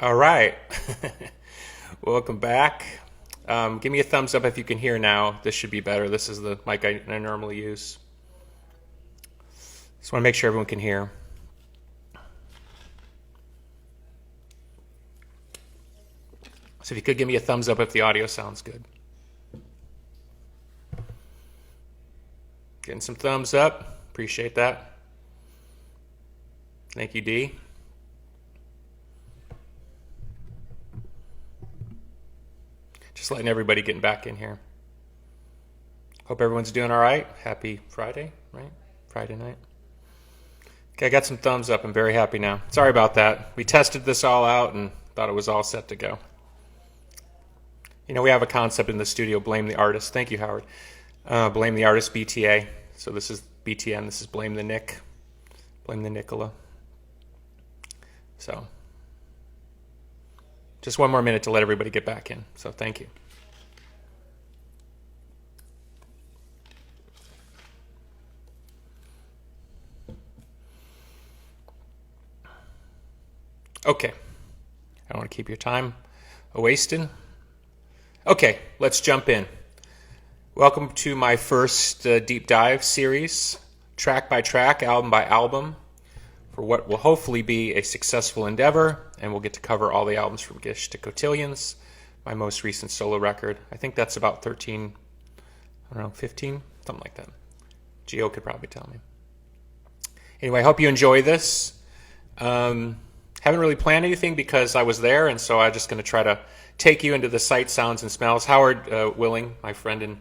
All right. Welcome back. Give me a thumbs up if you can hear now. This should be better. This is the mic I normally use. Just want to make sure everyone can hear. So if you could give me a thumbs up if the audio sounds good. Getting some thumbs up. Appreciate that. Thank you, D. Just letting everybody getting back in here. Hope everyone's doing all right. Happy Friday, right? Friday night. Okay, I got some thumbs up. I'm very happy now. Sorry about that. We tested this all out and thought it was all set to go. You know, we have a concept in the studio, blame the artist. Thank you, Howard. Blame the artist, BTA. So this is BTN. This is blame the Nick. Blame the Nicola. So just one more minute to let everybody get back in. So thank you. Okay. I don't want to keep your time wasted. Okay, let's jump in. Welcome to my first deep dive series, track by track, album by album, for what will hopefully be a successful endeavor, and we'll get to cover all the albums from Gish to Cotillions, my most recent solo record. I think that's about 13, 15, something like that. Gio could probably tell me. Anyway, I hope you enjoy this. Haven't really planned anything because I was there, and so I'm just going to try to take you into the sights, sounds, and smells. Howard Willing, my friend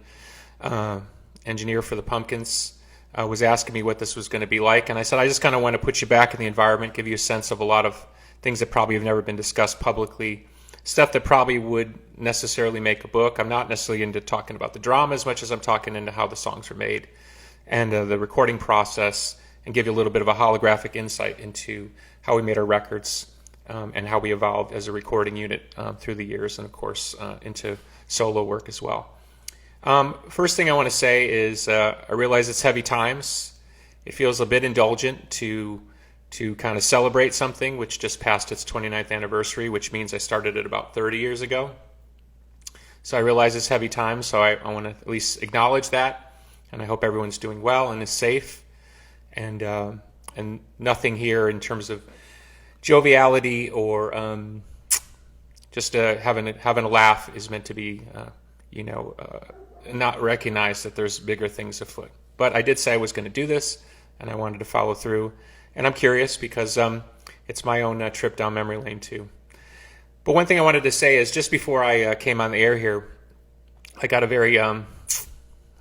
and engineer for the Pumpkins, was asking me what this was going to be like, and I said I just kind of want to put you back in the environment, give you a sense of a lot of things that probably have never been discussed publicly, stuff that probably would necessarily make a book. I'm not necessarily into talking about the drama as much as I'm talking into how the songs were made and the recording process, and give you a little bit of a holographic insight into how we made our records and how we evolved as a recording unit through the years, and of course into solo work as well. First thing I want to say is I realize it's heavy times. It feels a bit indulgent to kind of celebrate something which just passed its 29th anniversary, which means I started it about 30 years ago. So I realize it's heavy times, so I want to at least acknowledge that, and I hope everyone's doing well and is safe, and nothing here in terms of joviality or just having a laugh is meant to be, not recognize that there's bigger things afoot. But I did say I was going to do this, and I wanted to follow through. And I'm curious because it's my own trip down memory lane too. But one thing I wanted to say is just before I came on the air here, I got a very,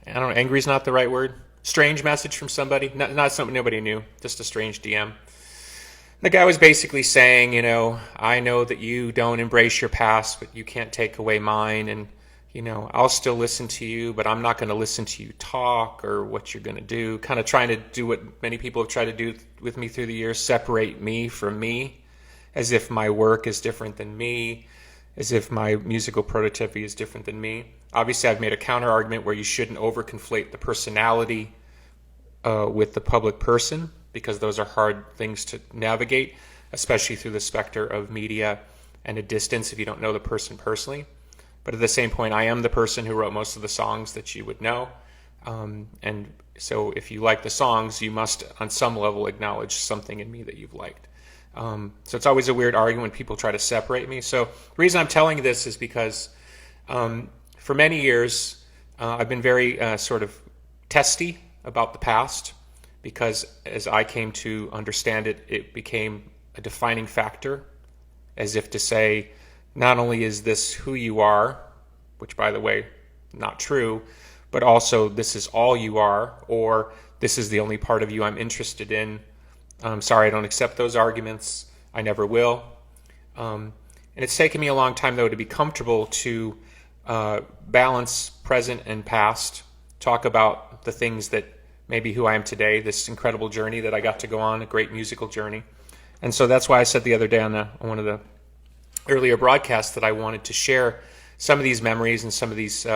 angry is not the right word, strange message from somebody. Not something nobody knew, just a strange DM. The guy was basically saying, I know that you don't embrace your past, but you can't take away mine. And, I'll still listen to you, but I'm not going to listen to you talk or what you're going to do. Kind of trying to do what many people have tried to do with me through the years, separate me from me, as if my work is different than me, as if my musical prototype is different than me. Obviously, I've made a counter argument where you shouldn't over-conflate the personality with the public person, because those are hard things to navigate, especially through the specter of media and a distance if you don't know the person personally. But at the same point, I am the person who wrote most of the songs that you would know. And so if you like the songs, you must, on some level, acknowledge something in me that you've liked. So it's always a weird argument when people try to separate me. So the reason I'm telling this is because for many years, I've been very sort of testy about the past, because as I came to understand it, it became a defining factor, as if to say, not only is this who you are, which, by the way, not true, but also this is all you are, or this is the only part of you I'm interested in. I'm sorry, I don't accept those arguments. I never will. And it's taken me a long time, though, to be comfortable to balance present and past, talk about the things that maybe who I am today, this incredible journey that I got to go on, a great musical journey. And so that's why I said the other day on one of the earlier broadcasts that I wanted to share some of these memories and some of these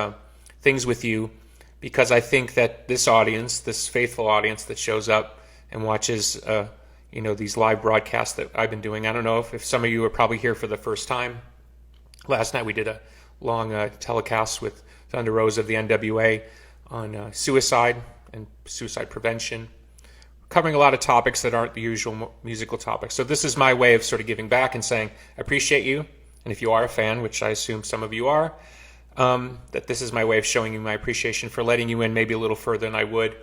things with you, because I think that this audience, this faithful audience that shows up and watches these live broadcasts that I've been doing. I don't know if some of you are probably here for the first time. Last night we did a long telecast with Thunder Rose of the NWA on suicide and suicide prevention, covering a lot of topics that aren't the usual musical topics. So this is my way of sort of giving back and saying, I appreciate you. And if you are a fan, which I assume some of you are, that this is my way of showing you my appreciation for letting you in maybe a little further than I would.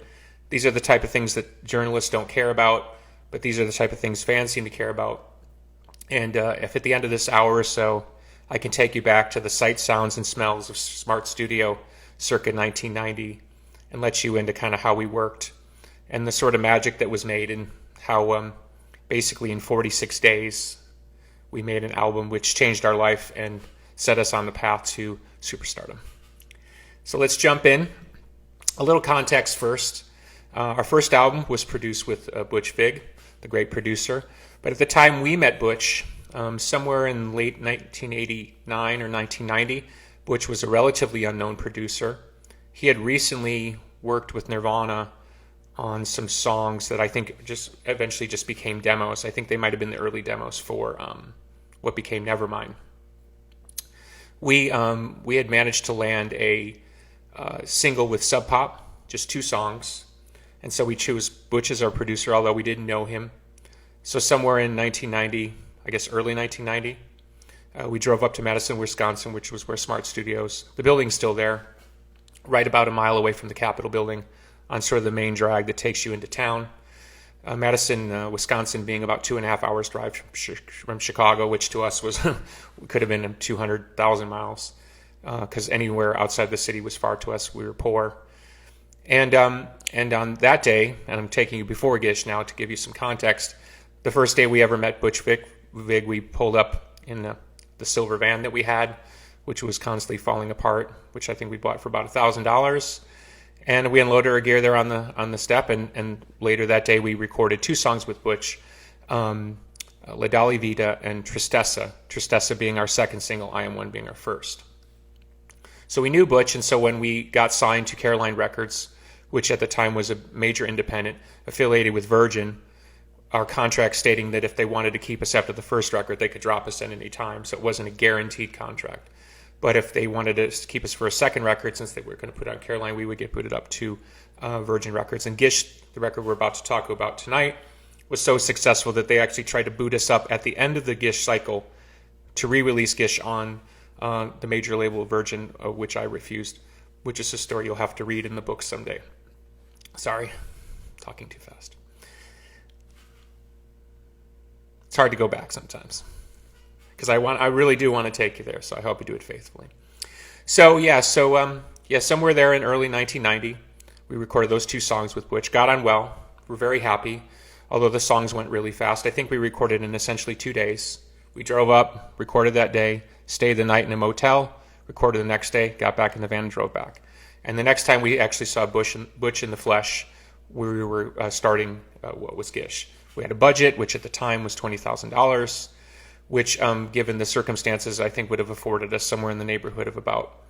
These are the type of things that journalists don't care about, but these are the type of things fans seem to care about. And if at the end of this hour or so, I can take you back to the sights, sounds, and smells of Smart Studio circa 1990 and let you into kind of how we worked and the sort of magic that was made and how basically in 46 days we made an album which changed our life and set us on the path to superstardom. So let's jump in. A little context first. Our first album was produced with Butch Vig, the great producer. But at the time we met Butch, somewhere in late 1989 or 1990, Butch was a relatively unknown producer. He had recently worked with Nirvana on some songs that I think just eventually just became demos. I think they might have been the early demos for what became Nevermind. We had managed to land a single with Sub Pop, just 2 songs. And so we chose Butch as our producer, although we didn't know him. So somewhere in 1990, I guess early 1990, we drove up to Madison, Wisconsin, which was where Smart Studios, the building's still there, right about a mile away from the Capitol building on sort of the main drag that takes you into town. Madison, Wisconsin being about 2.5 hours drive from Chicago, which to us was could have been 200,000 miles, because anywhere outside the city was far to us. We were poor. And on that day, and I'm taking you before Gish now to give you some context, the first day we ever met Butch Vig, we pulled up in the silver van that we had, which was constantly falling apart, which I think we bought for about $1,000. And we unloaded our gear there on the step, and later that day we recorded 2 songs with Butch, La Dolly Vita and Tristessa, Tristessa being our second single, I Am One being our first. So we knew Butch, and so when we got signed to Caroline Records, which at the time was a major independent affiliated with Virgin, our contract stating that if they wanted to keep us after the first record, they could drop us at any time, so it wasn't a guaranteed contract. But if they wanted to keep us for a second record, since they were going to put out Caroline, we would get booted up to Virgin Records. And Gish, the record we're about to talk about tonight, was so successful that they actually tried to boot us up at the end of the Gish cycle to re-release Gish on the major label Virgin, which I refused, which is a story you'll have to read in the book someday. Sorry, talking too fast. It's hard to go back sometimes, because I really do want to take you there, so I hope you do it faithfully. So somewhere there in early 1990, we recorded those 2 songs with Butch. Got on well. We're very happy, although the songs went really fast. I think we recorded in essentially 2 days. We drove up, recorded that day, stayed the night in a motel, recorded the next day, got back in the van and drove back. And the next time we actually saw Butch in the flesh, we were starting what was Gish. We had a budget, which at the time was $20,000, which, given the circumstances, I think would have afforded us somewhere in the neighborhood of about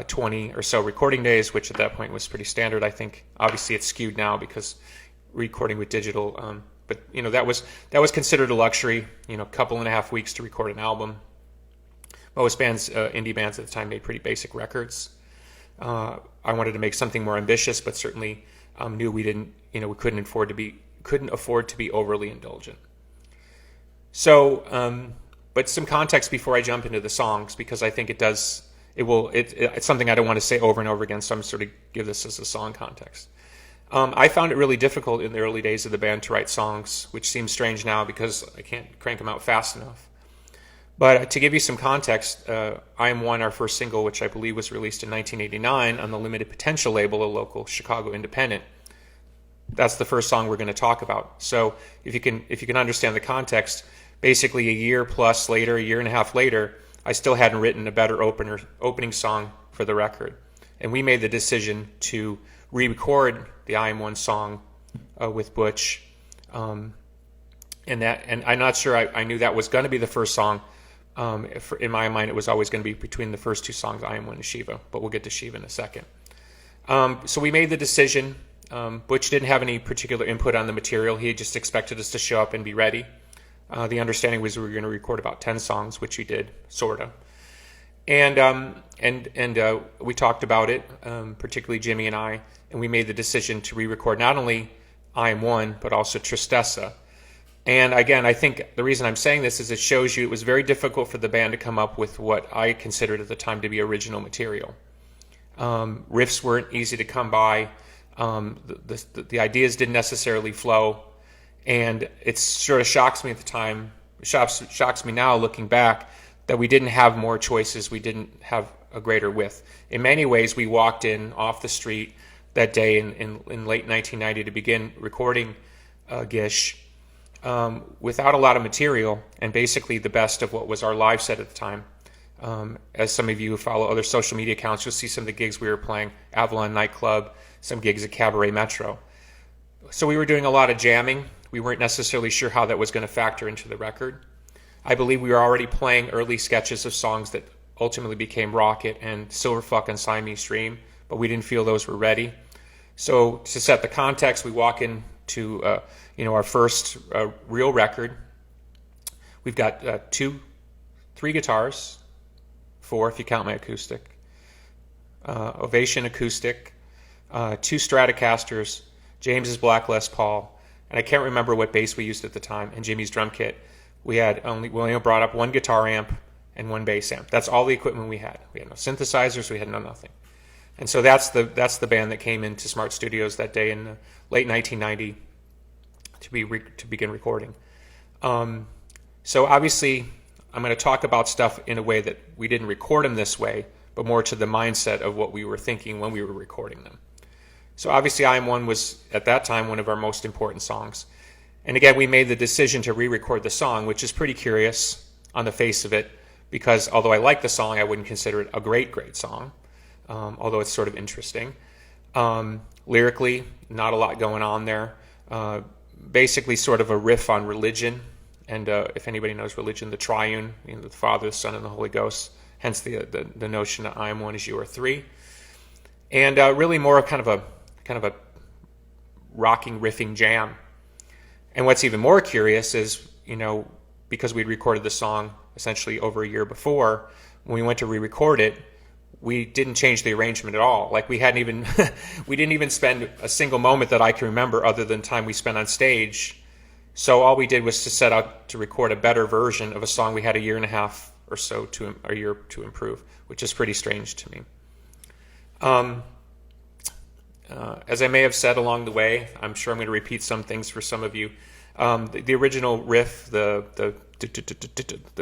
20 or so recording days, which at that point was pretty standard. I think obviously it's skewed now because recording with digital, but that was considered a luxury. A couple and a half weeks to record an album. Most bands, indie bands at the time, made pretty basic records. I wanted to make something more ambitious, but certainly knew we couldn't afford to be overly indulgent. So, but some context before I jump into the songs, because I think it's something I don't want to say over and over again, so I'm sort of give this as a song context. I found it really difficult in the early days of the band to write songs, which seems strange now because I can't crank them out fast enough. But to give you some context, I Am One, our first single, which I believe was released in 1989 on the Limited Potential label, a local Chicago independent. That's the first song we're going to talk about. So if you can understand the context, basically a year and a half later, I still hadn't written a better opening song for the record. And we made the decision to re-record the I Am One song with Butch. And I'm not sure I knew that was going to be the first song. In my mind, it was always going to be between the first 2 songs, I Am One and Shiva, but we'll get to Shiva in a second. So we made the decision Butch didn't have any particular input on the material. He just expected us to show up and be ready. The understanding was we were going to record about 10 songs, which we did, sort of. And we talked about it, particularly Jimmy and I, and we made the decision to re-record not only I Am One, but also Tristessa. And again, I think the reason I'm saying this is it shows you it was very difficult for the band to come up with what I considered at the time to be original material. Riffs weren't easy to come by. The ideas didn't necessarily flow. And it sort of shocks me at the time, shocks me now looking back, that we didn't have more choices. We didn't have a greater width. In many ways, we walked in off the street that day in late 1990 to begin recording Gish without a lot of material and basically the best of what was our live set at the time. As some of you who follow other social media accounts, you'll see some of the gigs we were playing, Avalon Nightclub, some gigs at Cabaret Metro. So we were doing a lot of jamming. We weren't necessarily sure how that was going to factor into the record. I believe we were already playing early sketches of songs that ultimately became Rocket and Silverfuck and Siamese Dream, but we didn't feel those were ready. So to set the context, we walk into our first real record. We've got 3 guitars, 4 if you count my acoustic, Ovation acoustic, 2 Stratocasters, James's Black Les Paul, and I can't remember what bass we used at the time, and Jimmy's drum kit. We only brought up 1 guitar amp and 1 bass amp. That's all the equipment we had. We had no synthesizers. We had nothing. And so that's the band that came into Smart Studios that day in late 1990 to begin recording. So obviously, I'm going to talk about stuff in a way that we didn't record them this way, but more to the mindset of what we were thinking when we were recording them. So obviously, I Am One was, at that time, one of our most important songs. And again, we made the decision to re-record the song, which is pretty curious on the face of it, because although I like the song, I wouldn't consider it a great song, although it's sort of interesting. Lyrically, not a lot going on there. Basically sort of a riff on religion, and if anybody knows religion, the triune, the Father, the Son, and the Holy Ghost, hence the notion that I am one as you are three. And really more kind of a rocking, riffing jam. And what's even more curious is, because we'd recorded the song essentially over a year before, when we went to re-record it, we didn't change the arrangement at all. Like we didn't even spend a single moment that I can remember other than time we spent on stage. So all we did was to set out to record a better version of a song we had a year and a half or so to improve, which is pretty strange to me. As I may have said along the way, I'm sure I'm going to repeat some things for some of you. The original riff, the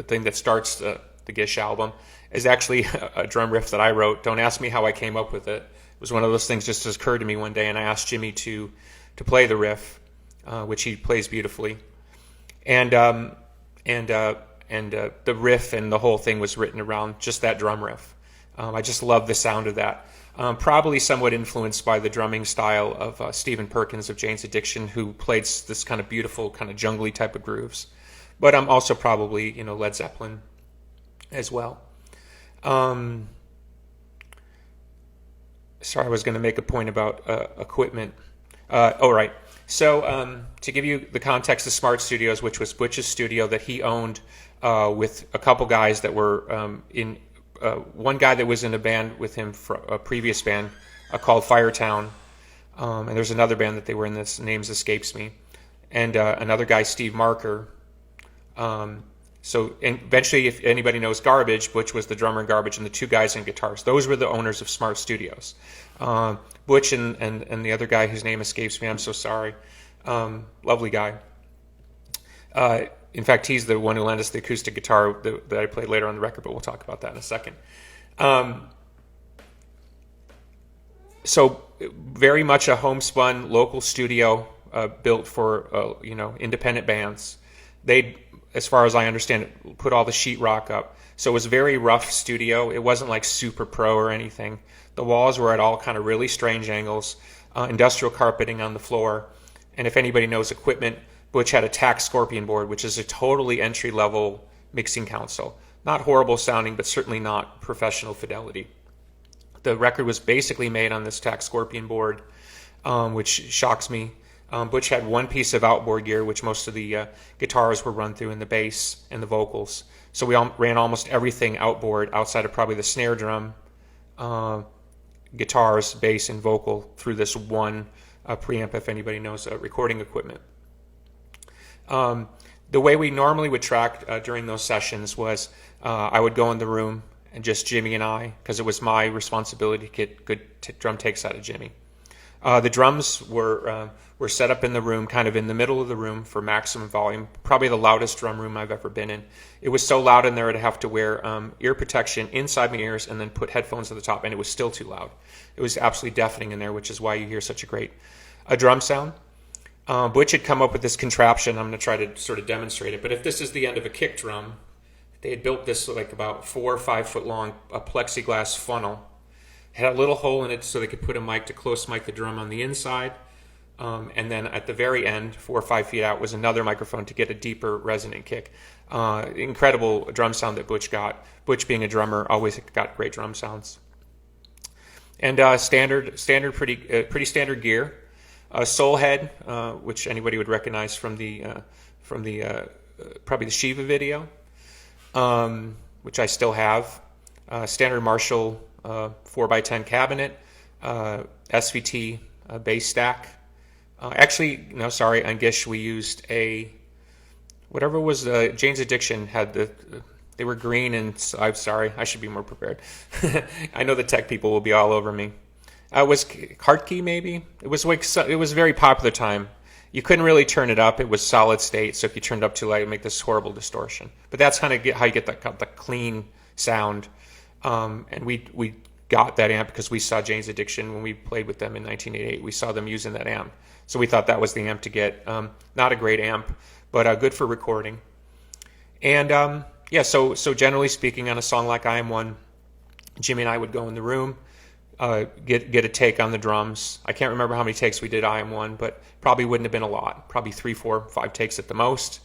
thing that starts the Gish album, is actually a drum riff that I wrote. Don't ask me how I came up with it. It was one of those things just occurred to me one day, and I asked Jimmy to play the riff, which he plays beautifully. And the riff and the whole thing was written around just that drum riff. I just love the sound of that. Probably somewhat influenced by the drumming style of Stephen Perkins of Jane's Addiction, who played this kind of beautiful, kind of jungly type of grooves. But also probably, Led Zeppelin as well. Sorry, I was going to make a point about equipment. Right. So to give you the context of Smart Studios, which was Butch's studio that he owned with a couple guys that were in... one guy that was in a band with him for a previous band called Firetown, and there's another band that they were in, this names escapes me, and another guy, Steve Marker. So eventually, if anybody knows Garbage, Butch was the drummer in Garbage, and the 2 guys in guitars. Those were the owners of Smart Studios. Butch and the other guy whose name escapes me, I'm so sorry. Lovely guy. In fact, he's the one who lent us the acoustic guitar that I played later on the record, but we'll talk about that in a second. So very much a homespun local studio built for independent bands. They, as far as I understand it, put all the sheetrock up. So it was a very rough studio. It wasn't like super pro or anything. The walls were at all kind of really strange angles, industrial carpeting on the floor. And if anybody knows equipment, Butch had a TAC Scorpion board, which is a totally entry-level mixing console. Not horrible sounding, but certainly not professional fidelity. The record was basically made on this TAC Scorpion board. which shocks me. Butch had one piece of outboard gear, which most of the guitars were run through, and the bass and the vocals. So we ran almost everything outboard outside of probably the snare drum, guitars, bass, and vocal through this one preamp, if anybody knows recording equipment. The way we normally would track during those sessions was I would go in the room and just Jimmy and I, because it was my responsibility to get good drum takes out of Jimmy. The drums were set up in the room, kind of in the middle of the room for maximum volume, probably the loudest drum room I've ever been in. It was so loud in there I'd have to wear ear protection inside my ears and then put headphones at the top, and it was still too loud. It was absolutely deafening in there, which is why you hear such a great drum sound. Butch had come up with this contraption. I'm going to try to sort of demonstrate it, but if this is the end of a kick drum, they had built this like about 4 or 5 foot long plexiglass funnel. It had a little hole in it so they could put a mic to close mic the drum on the inside. And then at the very end, 4 or 5 feet out, was another microphone to get a deeper resonant kick. Incredible drum sound that Butch got. Butch, being a drummer, always got great drum sounds. And pretty standard gear. Soul head, which anybody would recognize from the probably the Shiva video, which I still have. Standard Marshall 4x10 cabinet, SVT bass stack. Actually, no, sorry, on Gish we used whatever was Jane's Addiction had they were green, and I'm sorry, I should be more prepared. I know the tech people will be all over me. It was Hartke maybe. It was a very popular time. You couldn't really turn it up. It was solid state, so if you turned it up too loud, it would make this horrible distortion. But that's kind of how you get the clean sound. And we got that amp because we saw Jane's Addiction when we played with them in 1988. We saw them using that amp. So we thought that was the amp to get. Not a great amp, but good for recording. And so generally speaking, on a song like I Am One, Jimmy and I would go in the room, get a take on the drums. I can't remember how many takes we did I Am One, but probably wouldn't have been a lot. Probably 3, 4, 5 takes at the most.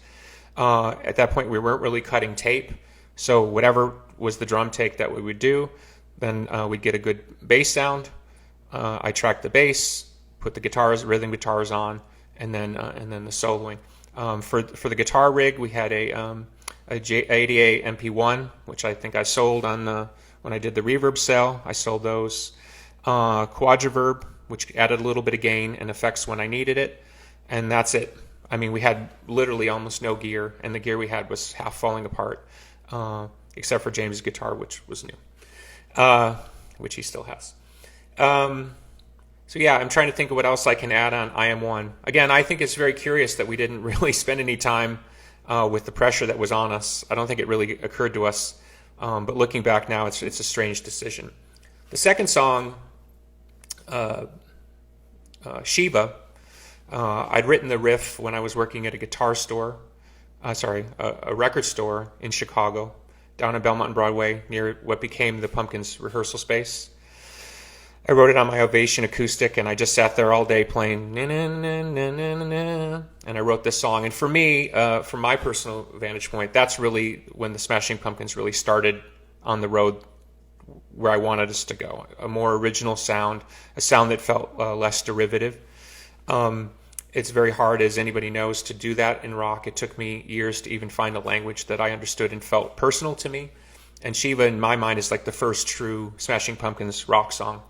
At that point, we weren't really cutting tape. So whatever was the drum take that we would do, then we'd get a good bass sound. I tracked the bass, put the rhythm guitars on, and then the soloing. For the guitar rig, we had a J88 MP1, which I think I sold when I did the reverb sale. I sold those. Quadraverb, which added a little bit of gain and effects when I needed it, and that's it. I mean, we had literally almost no gear, and the gear we had was half falling apart, except for James' guitar, which was new, which he still has. So yeah, I'm trying to think of what else I can add on I Am One. Again, I think it's very curious that we didn't really spend any time with the pressure that was on us. I don't think it really occurred to us, but looking back now, it's a strange decision. The second song, Shiva, I'd written the riff when I was working at a record store in Chicago, down on Belmont and Broadway, near what became the Pumpkins rehearsal space. I wrote it on my Ovation acoustic, and I just sat there all day playing, na, na, na, na, na, na, and I wrote this song. And for me, from my personal vantage point, that's really when the Smashing Pumpkins really started on the road where I wanted us to go. A more original sound, a sound that felt less derivative. It's very hard, as anybody knows, to do that in rock. It took me years to even find a language that I understood and felt personal to me. And Shiva, in my mind, is like the first true Smashing Pumpkins rock song.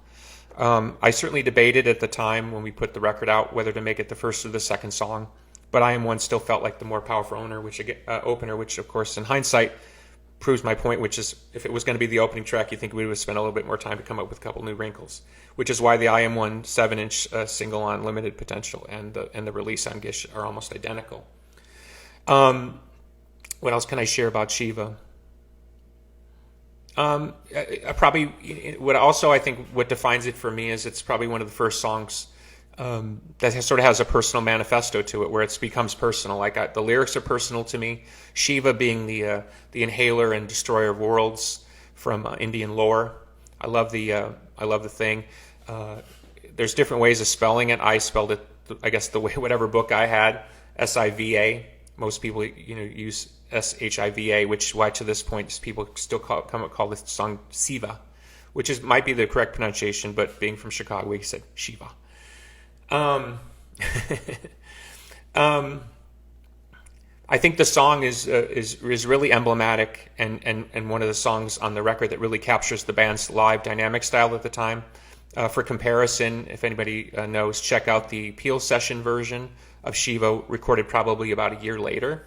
I certainly debated at the time when we put the record out whether to make it the first or the second song, but I Am One still felt like the more powerful opener, which of course in hindsight proves my point, which is if it was going to be the opening track, you think we would have spent a little bit more time to come up with a couple new wrinkles, which is why the I Am One 7-inch single on Limited Potential and the release on Gish are almost identical. What else can I share about Shiva? Probably what defines it for me is it's probably one of the first songs that sort of has a personal manifesto to it, where it becomes personal. Like the lyrics are personal to me. Shiva being the inhaler and destroyer of worlds from Indian lore. I love the thing. There's different ways of spelling it. I spelled it, I guess, the way whatever book I had, S-I-V-A. Most people, use S-H-I-V-A, which why to this point people still call this song Siva, which might be the correct pronunciation, but being from Chicago, we said Shiva. Um, um, I think the song is really emblematic and one of the songs on the record that really captures the band's live dynamic style at the time. For comparison, if anybody knows, check out the Peel session version of Shiva, recorded probably about a year later,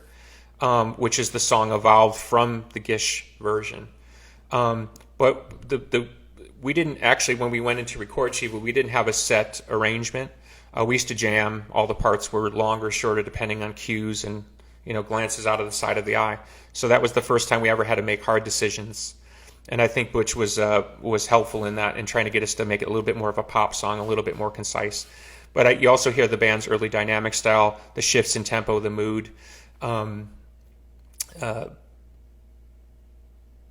which is the song evolved from the Gish version. But we didn't actually, when we went in to record Shiva, we didn't have a set arrangement. We used to jam. All the parts were longer, shorter, depending on cues and glances out of the side of the eye. So that was the first time we ever had to make hard decisions. And I think Butch was helpful in that, in trying to get us to make it a little bit more of a pop song, a little bit more concise. But you also hear the band's early dynamic style, the shifts in tempo, the mood.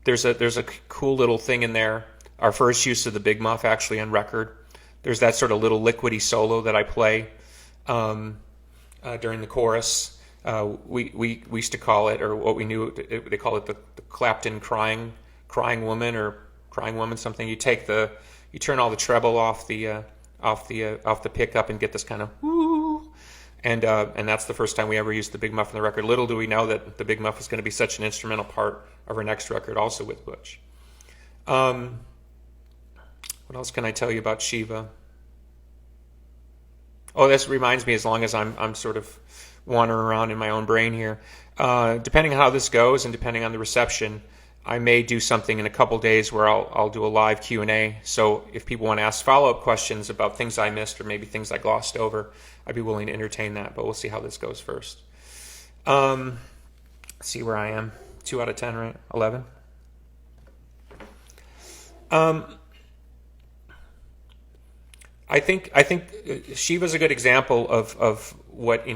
There's a cool little thing in there. Our first use of the Big Muff actually on record. There's that sort of little liquidy solo that I play during the chorus. We used to call it, or what we knew, they call it the Clapton crying woman, or crying woman something. You turn all the treble off the pickup and get this kind of woo, and that's the first time we ever used the Big Muff on the record. Little do we know that the Big Muff was going to be such an instrumental part of our next record, also with Butch. What else can I tell you about Shiva? Oh, this reminds me, as long as I'm sort of wandering around in my own brain here, depending on how this goes and depending on the reception, I may do something in a couple days where I'll do a live Q&A. So if people want to ask follow-up questions about things I missed or maybe things I glossed over, I'd be willing to entertain that. But we'll see how this goes first. Let's see where I am. 2 out of 10, right? 11. I think Shiva's a good example of what,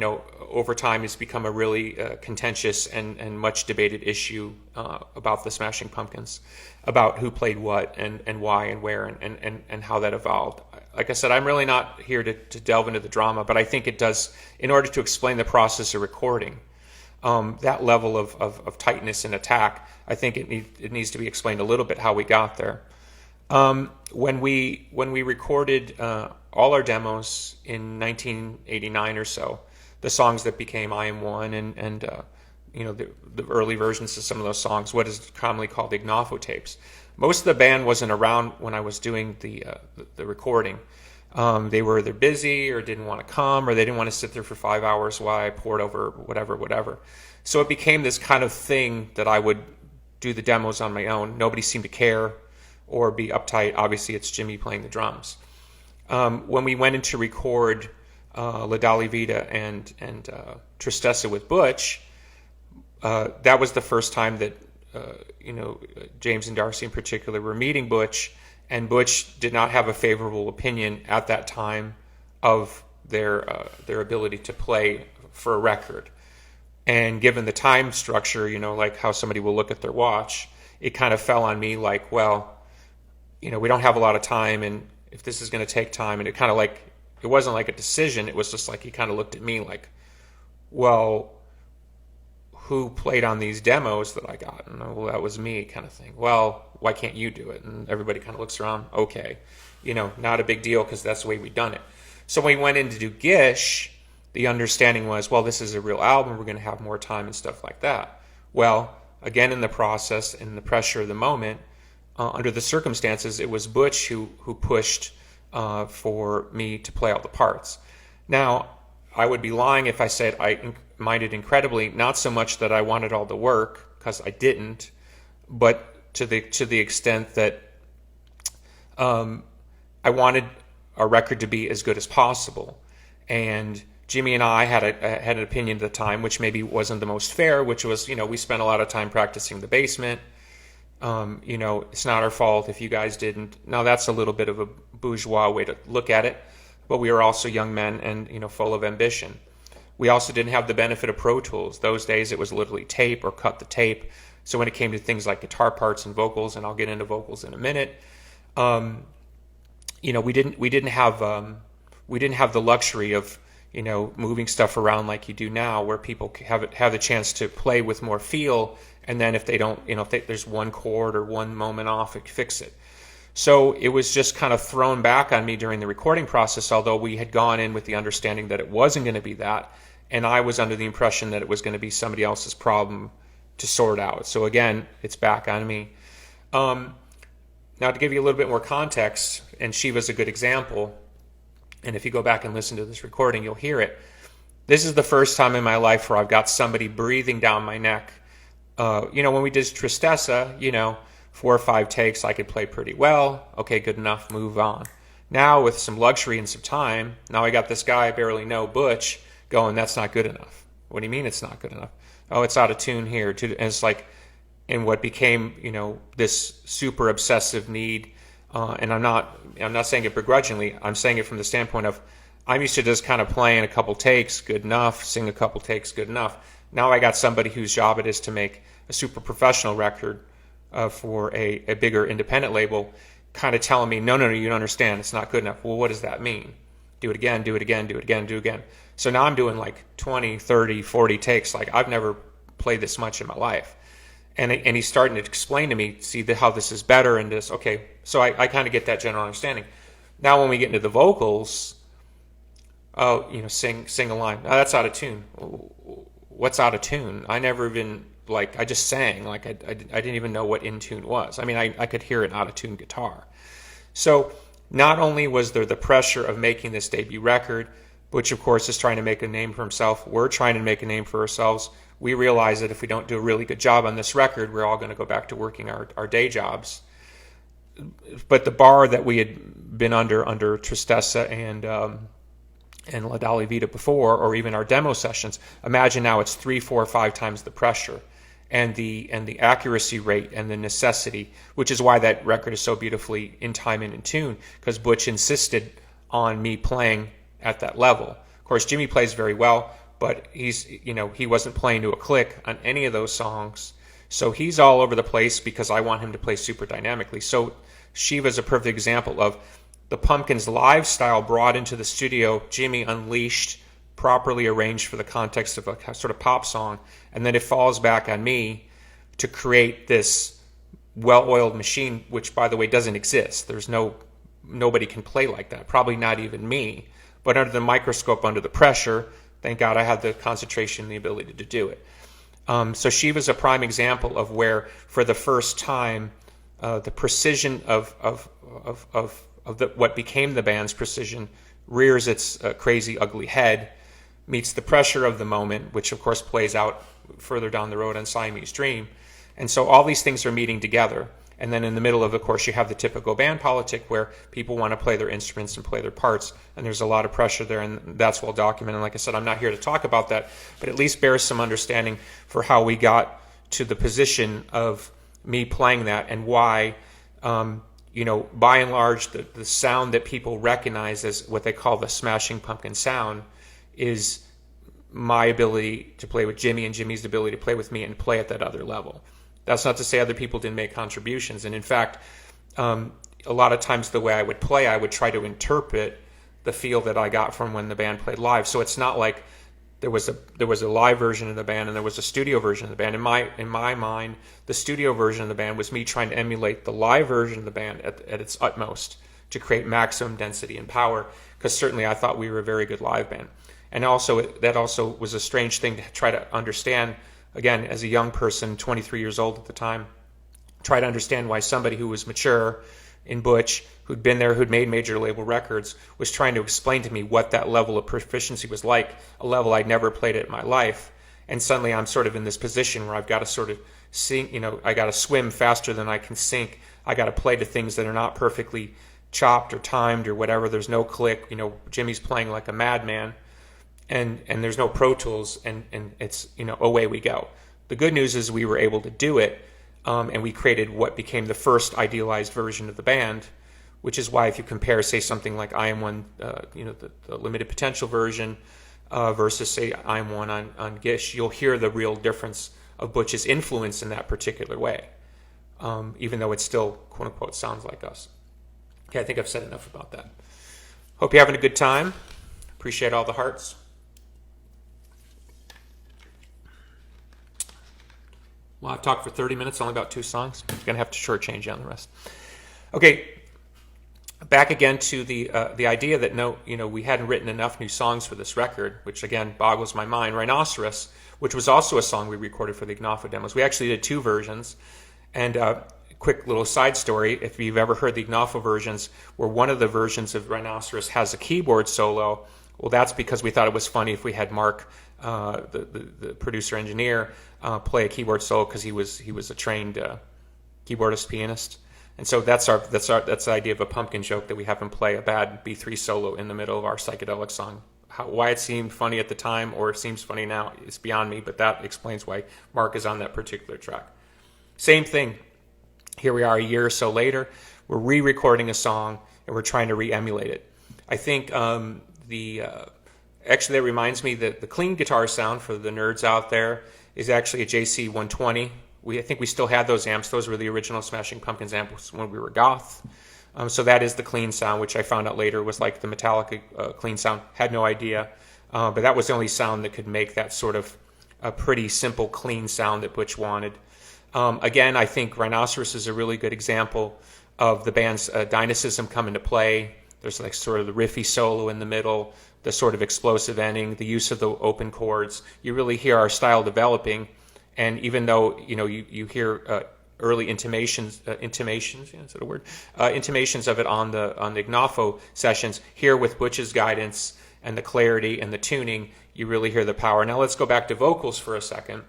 over time has become a really contentious and much debated issue about the Smashing Pumpkins, about who played what and why and where and how that evolved. Like I said, I'm really not here to delve into the drama, but I think it does, in order to explain the process of recording, that level of tightness and attack, I think it needs to be explained a little bit how we got there. When we recorded all our demos in 1989 or so, the songs that became I Am One and the early versions of some of those songs, what is commonly called the Ignafo tapes. Most of the band wasn't around when I was doing the recording. They were either busy or didn't want to come, or they didn't want to sit there for 5 hours while I poured over whatever. So it became this kind of thing that I would do the demos on my own. Nobody seemed to care or be uptight. Obviously, it's Jimmy playing the drums. When we went in to record La Dolly Vita and Tristessa with Butch, that was the first time that James and Darcy in particular were meeting Butch, and Butch did not have a favorable opinion at that time of their ability to play for a record. And given the time structure, like how somebody will look at their watch, it kind of fell on me like, well, we don't have a lot of time, and if this is going to take time, and it kind of like, it wasn't like a decision, it was just like he kind of looked at me like, well, who played on these demos that I got? And well, that was me, kind of thing. Well, why can't you do it? And everybody kind of looks around. Okay, not a big deal, because that's the way we've done it. So when we went in to do Gish, the understanding was, well, this is a real album, we're going to have more time and stuff like that. Well, again, in the process, in the pressure of the moment, under the circumstances, it was Butch who pushed for me to play all the parts. Now, I would be lying if I said I minded incredibly, not so much that I wanted all the work, because I didn't, but to the extent that I wanted our record to be as good as possible. And Jimmy and I had an opinion at the time, which maybe wasn't the most fair, which was, we spent a lot of time practicing the basement. It's not our fault if you guys didn't. Now, that's a little bit of a bourgeois way to look at it, but we were also young men and, full of ambition. We also didn't have the benefit of Pro Tools. Those days it was literally tape or cut the tape. So when it came to things like guitar parts and vocals, and I'll get into vocals in a minute, we didn't have the luxury of moving stuff around like you do now, where people have the chance to play with more feel, and then if they don't, if there's one chord or one moment off, fix it. So it was just kind of thrown back on me during the recording process, although we had gone in with the understanding that it wasn't going to be that. And I was under the impression that it was going to be somebody else's problem to sort out. So again, it's back on me. Now, to give you a little bit more context, and Shiva's a good example, and if you go back and listen to this recording, you'll hear it. This is the first time in my life where I've got somebody breathing down my neck. When we did Tristessa, 4 or 5 takes, I could play pretty well. Okay, good enough, move on. Now, with some luxury and some time, now I got this guy I barely know, Butch, going, that's not good enough. What do you mean it's not good enough? Oh, it's out of tune here. And it's like, in what became, this super obsessive need. And I'm not saying it begrudgingly. I'm saying it from the standpoint of, I'm used to just kind of playing a couple takes, good enough, sing a couple takes, good enough. Now I got somebody whose job it is to make a super professional record for a bigger independent label, kind of telling me, no, you don't understand, it's not good enough. Well, what does that mean? Do it again, do it again, do it again, do it again. So now I'm doing like 20, 30, 40 takes. Like, I've never played this much in my life. And he's starting to explain to me, see how this is better and this. Okay, so I kind of get that general understanding. Now when we get into the vocals, sing a line. Oh, that's out of tune. What's out of tune? I never even, I just sang. I didn't even know what in tune was. I mean, I could hear an out of tune guitar. So not only was there the pressure of making this debut record, which of course is trying to make a name for himself. We're trying to make a name for ourselves. We realize that if we don't do a really good job on this record, we're all going to go back to working our day jobs. But the bar that we had been under Tristessa and La Dolly Vita before, or even our demo sessions, imagine now it's 3, 4, 5 times the pressure and the accuracy rate and the necessity, which is why that record is so beautifully in time and in tune, because Butch insisted on me playing at that level. Of course, Jimmy plays very well, but he wasn't playing to a click on any of those songs. So he's all over the place because I want him to play super dynamically. So Shiva's a perfect example of the Pumpkins live style brought into the studio, Jimmy unleashed, properly arranged for the context of a sort of pop song, and then it falls back on me to create this well-oiled machine, which, by the way, doesn't exist. Nobody can play like that, probably not even me. But under the microscope, under the pressure, thank God I had the concentration and the ability to do it. So Shiva's a prime example of where, for the first time, the precision of what became the band's precision rears its crazy, ugly head, meets the pressure of the moment, which of course plays out further down the road on Siamese Dream. And so all these things are meeting together. And then in the middle of course, you have the typical band politic where people want to play their instruments and play their parts. And there's a lot of pressure there, and that's well documented. And like I said, I'm not here to talk about that, but at least bears some understanding for how we got to the position of me playing that and why, by and large, the sound that people recognize as what they call the Smashing Pumpkin sound is my ability to play with Jimmy and Jimmy's ability to play with me and play at that other level. That's not to say other people didn't make contributions. And in fact, a lot of times the way I would play, I would try to interpret the feel that I got from when the band played live. So it's not like there was a live version of the band and there was a studio version of the band. In my mind, the studio version of the band was me trying to emulate the live version of the band at its utmost to create maximum density and power, because certainly I thought we were a very good live band. And that also was a strange thing to try to understand. Again, as a young person, 23 years old at the time, try to understand why somebody who was mature in Butch, who'd been there, who'd made major label records, was trying to explain to me what that level of proficiency was like, a level I'd never played at in my life. And suddenly I'm sort of in this position where I've got to sort of sing, I got to swim faster than I can sink. I got to play to things that are not perfectly chopped or timed or whatever. There's no click. Jimmy's playing like a madman. And there's no Pro Tools, and it's, away we go. The good news is we were able to do it, and we created what became the first idealized version of the band, which is why if you compare, say, something like I Am One, the limited potential version versus, say, I Am One on Gish, you'll hear the real difference of Butch's influence in that particular way, even though it still, quote-unquote, sounds like us. Okay, I think I've said enough about that. Hope you're having a good time. Appreciate all the hearts. Well, I've talked for 30 minutes, only about 2 songs. I'm going to have to shortchange you on the rest. Okay, back again to the idea that we hadn't written enough new songs for this record, which again boggles my mind. Rhinoceros, which was also a song we recorded for the Ignafo demos. We actually did 2 versions. And quick little side story, if you've ever heard the Ignafo versions, where one of the versions of Rhinoceros has a keyboard solo, well, that's because we thought it was funny if we had Mark, the producer engineer, play a keyboard solo, because he was a trained keyboardist pianist. And so that's the idea of a pumpkin joke, that we have him play a bad B3 solo in the middle of our psychedelic song. Why it seemed funny at the time or seems funny now is beyond me, but that explains why Mark is on that particular track. Same thing. Here we are a year or so later. We're re-recording a song and we're trying to re-emulate it. I think actually that reminds me that the clean guitar sound for the nerds out there is actually a JC 120. I think we still had those amps. Those were the original Smashing Pumpkins amps when we were goth. So that is the clean sound, which I found out later was like the Metallica clean sound. Had no idea. But that was the only sound that could make that sort of a pretty simple, clean sound that Butch wanted. Again, I think Rhinoceros is a really good example of the band's dynamism come into play. There's like sort of the riffy solo in the middle, the sort of explosive ending, the use of the open chords. You really hear our style developing. And even though you hear early intimations, yeah, is that a word? Intimations of it on the Ignafo sessions, here with Butch's guidance and the clarity and the tuning, you really hear the power. Now let's go back to vocals for a second.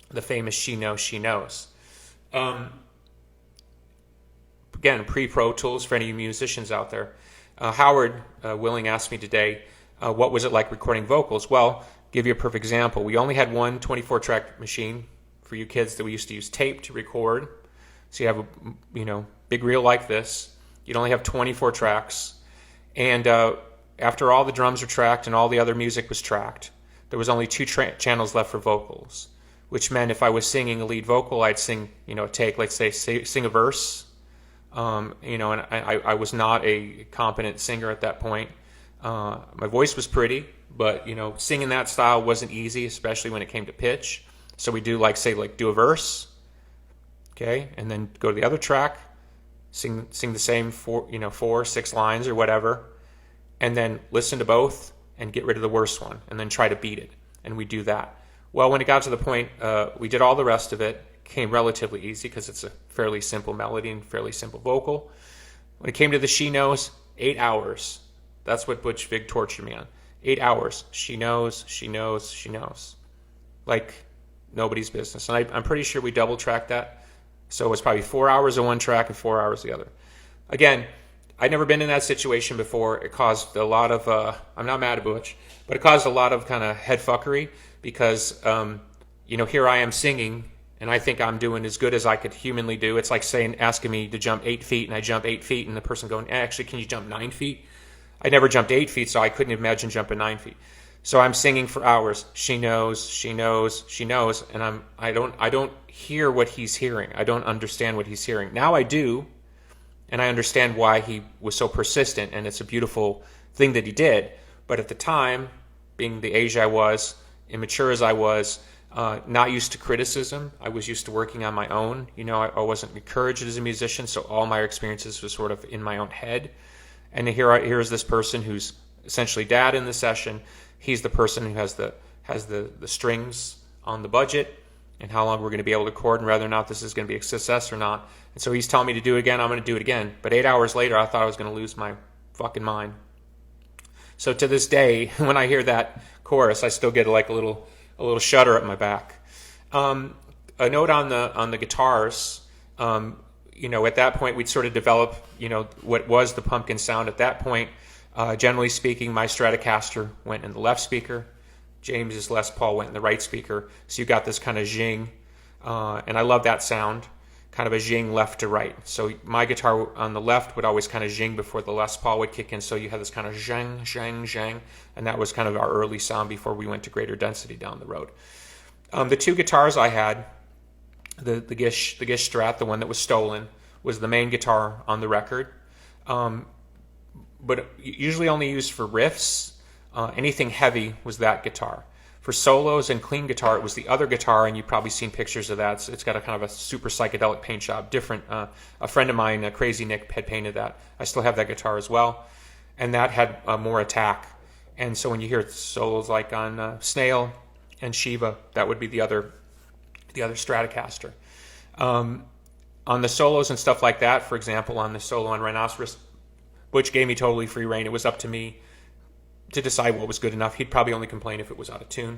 The famous "She Knows, She Knows." Again, pre-Pro Tools for any musicians out there. Howard Willing asked me today, what was it like recording vocals? Well, give you a perfect example. We only had one 24-track machine. For you kids, that we used to use tape to record. So you have a big reel like this. You'd only have 24 tracks. And after all the drums were tracked and all the other music was tracked, there was only 2 channels left for vocals, which meant if I was singing a lead vocal, I'd sing, take, let's say, sing a verse. And I was not a competent singer at that point. My voice was pretty, but, singing that style wasn't easy, especially when it came to pitch. So we do do a verse, okay, and then go to the other track, sing the same 4, 6 lines or whatever, and then listen to both and get rid of the worst one, and then try to beat it. And we do that. Well, when it got to the point, we did all the rest of it. Came relatively easy because it's a fairly simple melody and fairly simple vocal. When it came to the "She Knows," 8 hours. That's what Butch Vig tortured me on. 8 hours. She knows, she knows, she knows. Like nobody's business. And I'm pretty sure we double tracked that. So it was probably 4 hours of one track and 4 hours the other. Again, I'd never been in that situation before. It caused a lot of, I'm not mad at Butch, but it caused a lot of kind of head fuckery because, here I am singing and I think I'm doing as good as I could humanly do. It's like asking me to jump 8 feet and I jump 8 feet and the person going, actually, can you jump 9 feet? I never jumped 8 feet, so I couldn't imagine jumping 9 feet. So I'm singing for hours. She knows, she knows, she knows, and I don't hear what he's hearing. I don't understand what he's hearing. Now I do, and I understand why he was so persistent, and it's a beautiful thing that he did. But at the time, being the age I was, immature as I was, not used to criticism. I was used to working on my own. I wasn't encouraged as a musician, so all my experiences were sort of in my own head. And here's this person who's essentially dad in the session. He's the person who has the strings on the budget and how long we're going to be able to record and whether or not this is going to be a success or not. And so he's telling me to do it again. I'm going to do it again. But 8 hours later, I thought I was going to lose my fucking mind. So to this day, when I hear that chorus, I still get like a little shudder at my back. A note on the guitars. At that point, we'd sort of develop, what was the Pumpkin sound. At that point, generally speaking, my Stratocaster went in the left speaker. James's Les Paul went in the right speaker. So you got this kind of zhing. And I love that sound, kind of a zhing left to right. So my guitar on the left would always kind of zhing before the Les Paul would kick in. So you had this kind of zhang, zhang, zhang. And that was kind of our early sound before we went to greater density down the road. The 2 guitars I had, the Gish Strat, the one that was stolen, was the main guitar on the record. But usually only used for riffs. Anything heavy was that guitar. For solos and clean guitar, it was the other guitar, and you've probably seen pictures of that. It's got a kind of a super psychedelic paint job, different. A friend of mine, Crazy Nick, had painted that. I still have that guitar as well, and that had more attack. And so when you hear solos like on Snail and Shiva, that would be the other Stratocaster. On the solos and stuff like that, for example, on the solo on Rhinoceros, Butch gave me totally free reign. It was up to me to decide what was good enough. He'd probably only complain if it was out of tune.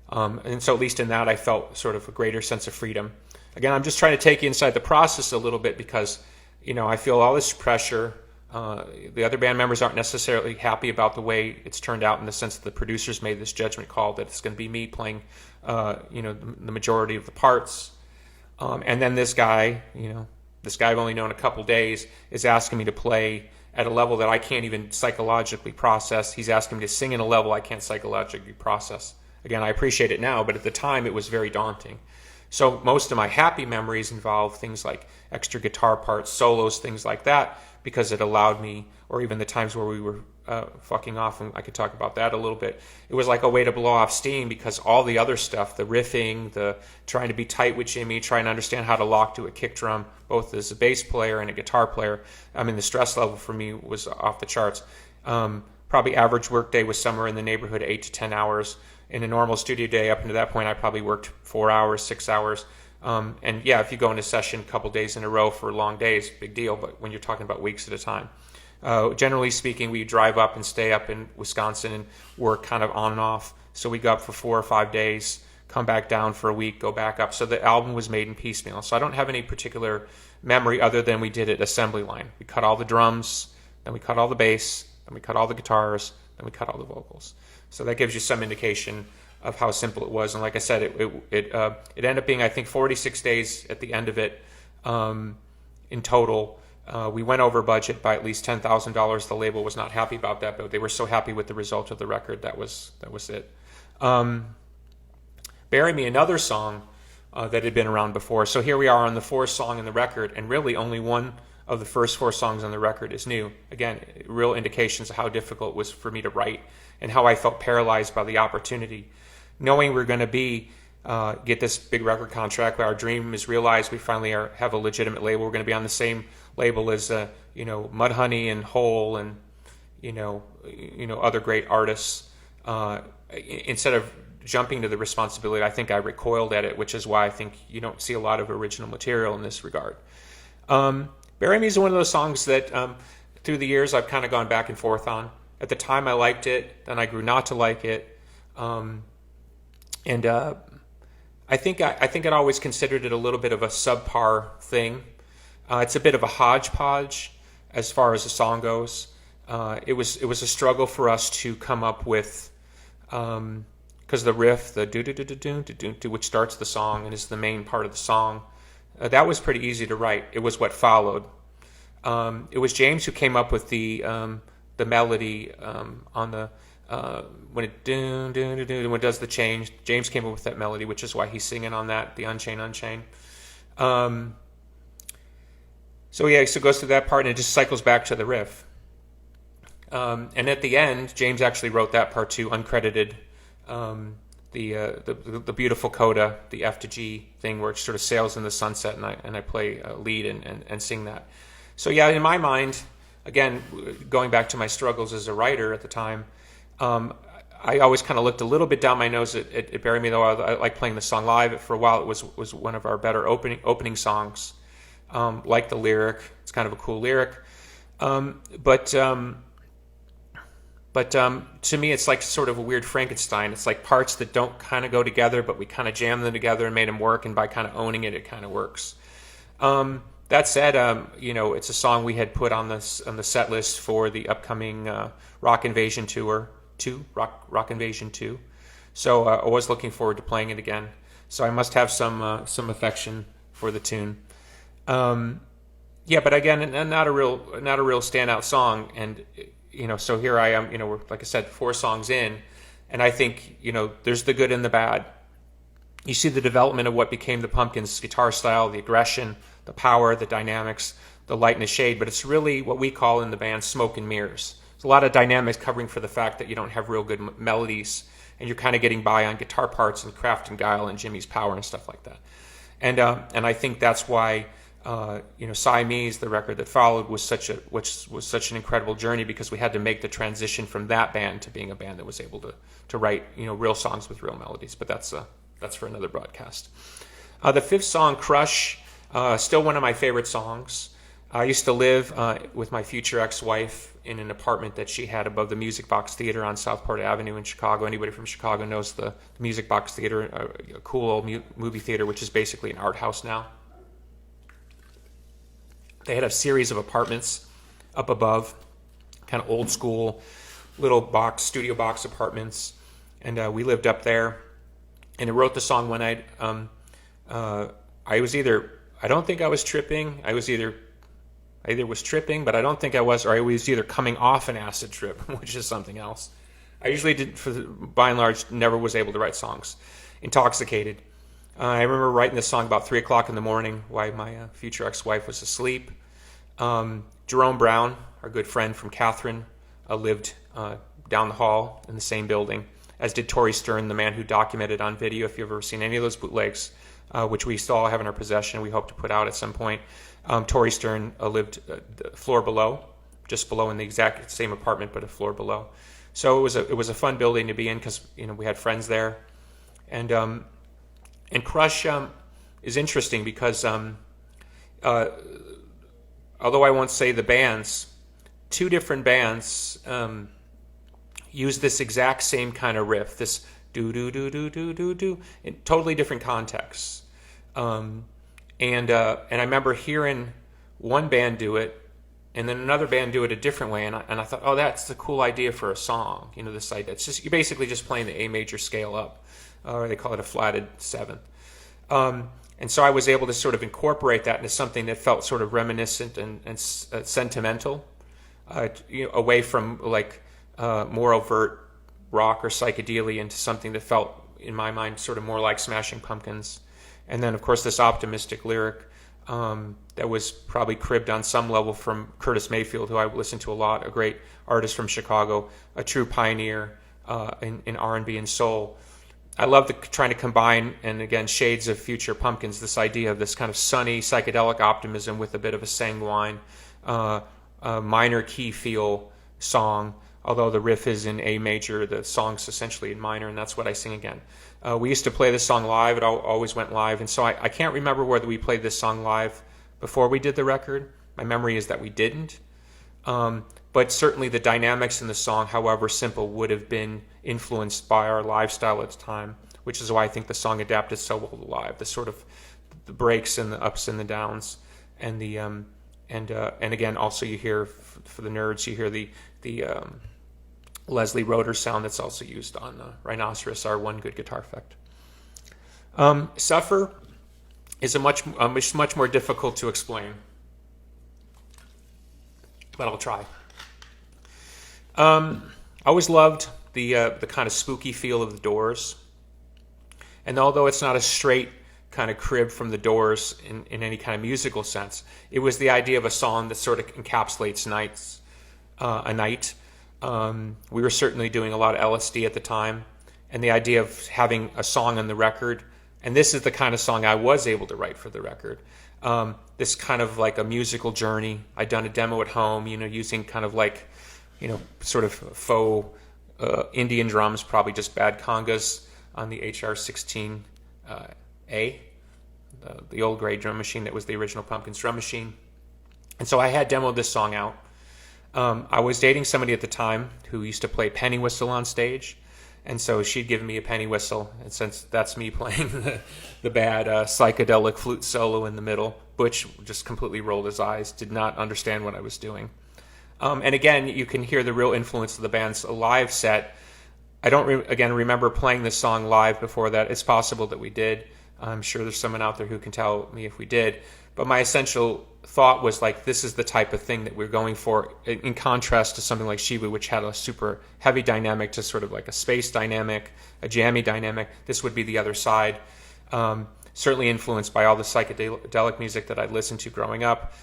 And so at least in that, I felt sort of a greater sense of freedom. Again, I'm just trying to take you inside the process a little bit because, I feel all this pressure. The other band members aren't necessarily happy about the way it's turned out in the sense that the producers made this judgment call that it's going to be me playing, the majority of the parts. And then this guy I've only known a couple days, is asking me to play at a level that I can't even psychologically process. He's asking me to sing in a level I can't psychologically process. Again, I appreciate it now, but at the time it was very daunting. So most of my happy memories involve things like extra guitar parts, solos, things like that, because it allowed me, or even the times where we were fucking off, and I could talk about that a little bit. It was like a way to blow off steam because all the other stuff, the riffing, the trying to be tight with Jimmy, trying to understand how to lock to a kick drum, both as a bass player and a guitar player. The stress level for me was off the charts. Probably average work day was somewhere in the neighborhood of 8 to 10 hours. In a normal studio day, up until that point, I probably worked 4 hours, 6 hours. And yeah, if you go into session a couple days in a row for long days, big deal. But when you're talking about weeks at a time, generally speaking, we drive up and stay up in Wisconsin and work kind of on and off. So we go up for 4 or 5 days, come back down for a week, go back up. So the album was made in piecemeal. So I don't have any particular memory other than we did it assembly line. We cut all the drums, then we cut all the bass, then we cut all the guitars, then we cut all the vocals. So that gives you some indication of how simple it was. And like I said, it ended up being, I think, 46 days at the end of it in total. We went over budget by at least $10,000. The label was not happy about that, but they were so happy with the result of the record. That was it. Bury Me, another song that had been around before. So here we are on the fourth song in the record, and really only one of the first 4 songs on the record is new. Again, real indications of how difficult it was for me to write and how I felt paralyzed by the opportunity. Knowing we're going to get this big record contract, our dream is realized, we finally have a legitimate label. We're going to be on the same label as Mudhoney and Hole and other great artists. Instead of jumping to the responsibility, I think I recoiled at it, which is why I think you don't see a lot of original material in this regard. Bury Me is one of those songs that through the years I've kind of gone back and forth on. At the time I liked it, then I grew not to like it. And I think I'd always considered it a little bit of a subpar thing. It's a bit of a hodgepodge as far as the song goes. It was a struggle for us to come up with, because the riff, the do do do do do do do, which starts the song and is the main part of the song, that was pretty easy to write. It was what followed. It was James who came up with the melody on the. When it when it does the change, James came up with that melody, which is why he's singing on that, the Unchain, Unchain. So it goes through that part and it just cycles back to the riff. And at the end, James actually wrote that part too, uncredited. The beautiful coda, the F to G thing, where it sort of sails in the sunset, and I play lead and sing that. So yeah, in my mind, again, going back to my struggles as a writer at the time. I always kind of looked a little bit down my nose at Bury Me, though I like playing the song live. For a while, it was one of our better opening songs. Like the lyric, it's kind of a cool lyric. But to me, it's like sort of a weird Frankenstein. It's like parts that don't kind of go together, but we kind of jammed them together and made them work. And by kind of owning it, it kind of works. That said, it's a song we had put on the set list for the upcoming Rock Invasion tour. Rock Invasion 2. So I was looking forward to playing it again. So I must have some affection for the tune. But again, not a real standout song. And so here I am. We're, like I said, 4 songs in, and I think there's the good and the bad. You see the development of what became the Pumpkins' guitar style, the aggression, the power, the dynamics, the light and the shade. But it's really what we call in the band smoke and mirrors. A lot of dynamics covering for the fact that you don't have real good melodies and you're kind of getting by on guitar parts and Craft and Guile and Jimmy's Power and stuff like that. And I think that's why Siamese, the record that followed, was such an incredible journey, because we had to make the transition from that band to being a band that was able to write real songs with real melodies. But that's for another broadcast. The fifth song, Crush, still one of my favorite songs. I used to live with my future ex-wife in an apartment that she had above the Music Box Theater on Southport Avenue in Chicago. Anybody from Chicago knows the Music Box Theater, a cool old movie theater, which is basically an art house now. They had a series of apartments up above, kind of old school, little studio box apartments, and we lived up there. And I wrote the song one night. I don't think I was tripping. I either was tripping, but I don't think I was, or I was either coming off an acid trip, which is something else. I usually by and large, never was able to write songs intoxicated. I remember writing this song about 3 o'clock in the morning while my future ex-wife was asleep. Jerome Brown, our good friend from Catherine, lived down the hall in the same building, as did Tori Stern, the man who documented on video, if you've ever seen any of those bootlegs, which we still have in our possession, we hope to put out at some point. Tori Stern lived the floor below, just below, in the exact same apartment, but a floor below. So it was a fun building to be in, because we had friends there. And Crush is interesting because although I won't say the bands, two different bands use this exact same kind of riff, this do do do do do do do, in totally different contexts. And I remember hearing one band do it, and then another band do it a different way, and I thought, oh, that's a cool idea for a song. This idea, it's just, you're basically just playing the A major scale up, or they call it a flatted seventh. And so I was able to sort of incorporate that into something that felt sort of reminiscent and sentimental, away from more overt rock or psychedelia, into something that felt, in my mind, sort of more like Smashing Pumpkins. And then, of course, this optimistic lyric that was probably cribbed on some level from Curtis Mayfield, who I listened to a lot, a great artist from Chicago, a true pioneer in R&B and soul. I love trying to combine, and again, shades of Future Pumpkins, this idea of this kind of sunny, psychedelic optimism with a bit of a sanguine, minor key feel song. Although the riff is in A major, the song's essentially in minor, and that's what I sing again. We used to play this song live. It always went live, and so I can't remember whether we played this song live before we did the record. My memory is that we didn't. But certainly the dynamics in the song, however simple, would have been influenced by our lifestyle at the time, which is why I think the song adapted so well to live. The sort of the breaks and the ups and the downs, and the and again, also you hear, for the nerds, you hear the Leslie Roeder sound that's also used on Rhinoceros, our one good guitar effect. Suffer is much more difficult to explain, but I'll try. I always loved the kind of spooky feel of the Doors, and although it's not a straight kind of crib from the Doors in any kind of musical sense, it was the idea of a song that sort of encapsulates a night. We were certainly doing a lot of LSD at the time, and the idea of having a song on the record, and this is the kind of song I was able to write for the record. This kind of like a musical journey. I'd done a demo at home, using kind of like, sort of faux Indian drums, probably just bad congas on the HR-16A, the old gray drum machine that was the original Pumpkins drum machine. And so I had demoed this song out. I was dating somebody at the time who used to play penny whistle on stage, and so she'd given me a penny whistle, and since that's me playing the bad psychedelic flute solo in the middle, Butch just completely rolled his eyes, did not understand what I was doing. And again, you can hear the real influence of the band's live set. I don't remember playing this song live before that. It's possible that we did. I'm sure there's someone out there who can tell me if we did. But my essential thought was like, this is the type of thing that we're going for, in contrast to something like Shiva, which had a super heavy dynamic to sort of like a space dynamic, a jammy dynamic. This would be the other side. certainly influenced by all the psychedelic music that I'd listened to growing up.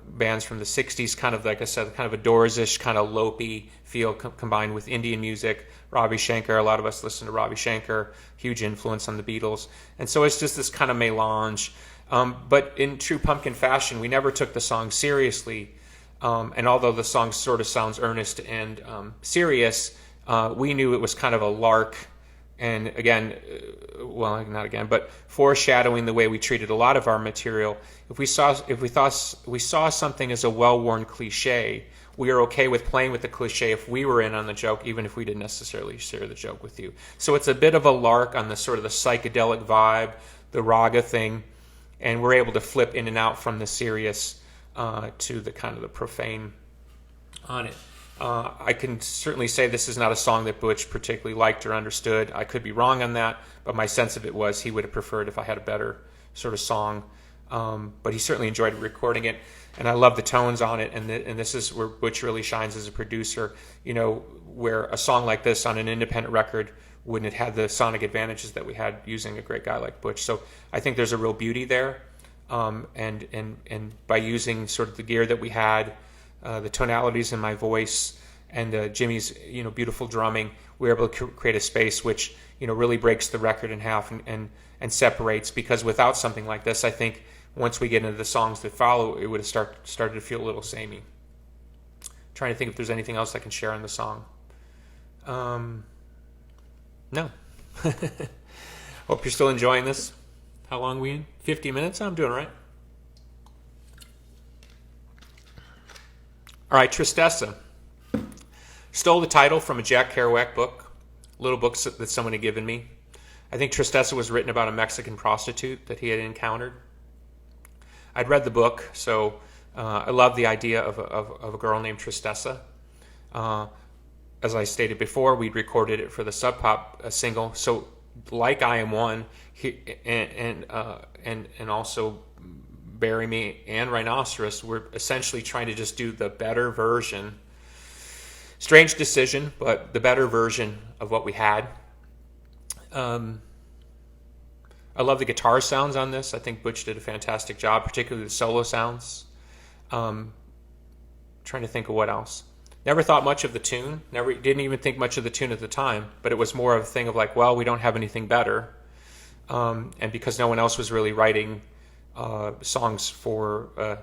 Bands from the 60s, kind of, like I said, kind of a Doors-ish, kind of lopey feel combined with Indian music. Ravi Shankar, a lot of us listen to Ravi Shankar, huge influence on the Beatles. And so it's just this kind of melange. But in true Pumpkin fashion, we never took the song seriously. And although the song sort of sounds earnest and serious, we knew it was kind of a lark. And again, well, not again, but foreshadowing the way we treated a lot of our material. If we saw something as a well-worn cliche, we are okay with playing with the cliche if we were in on the joke, even if we didn't necessarily share the joke with you. So it's a bit of a lark on the sort of the psychedelic vibe, the raga thing, and we're able to flip in and out from the serious to the kind of the profane on it. I can certainly say this is not a song that Butch particularly liked or understood. I could be wrong on that, but my sense of it was he would have preferred if I had a better sort of song. But he certainly enjoyed recording it, and I love the tones on it. And this is where Butch really shines as a producer. You know, where a song like this on an independent record wouldn't have had the sonic advantages that we had using a great guy like Butch. So I think there's a real beauty there. And by using sort of the gear that we had, the tonalities in my voice, and Jimmy's beautiful drumming, we were able to create a space which really breaks the record in half and separates. Because without something like this, I think once we get into the songs that follow, it would have started to feel a little samey. Trying to think if there's anything else I can share on the song. No. Hope you're still enjoying this. How long are we in? 50 minutes? I'm doing all right. All right, Tristessa. Stole the title from a Jack Kerouac book, little book that someone had given me. I think Tristessa was written about a Mexican prostitute that he had encountered. I'd read the book, so I love the idea of a girl named Tristessa. As I stated before, we'd recorded it for the Sub Pop single. So, like I Am One, and also Bury Me and Rhinoceros, we're essentially trying to just do the better version. Strange decision, but the better version of what we had. I love the guitar sounds on this. I think Butch did a fantastic job, particularly the solo sounds. Trying to think of what else. Never thought much of the tune. Didn't even think much of the tune at the time, but it was more of a thing of like, well, we don't have anything better. And because no one else was really writing songs for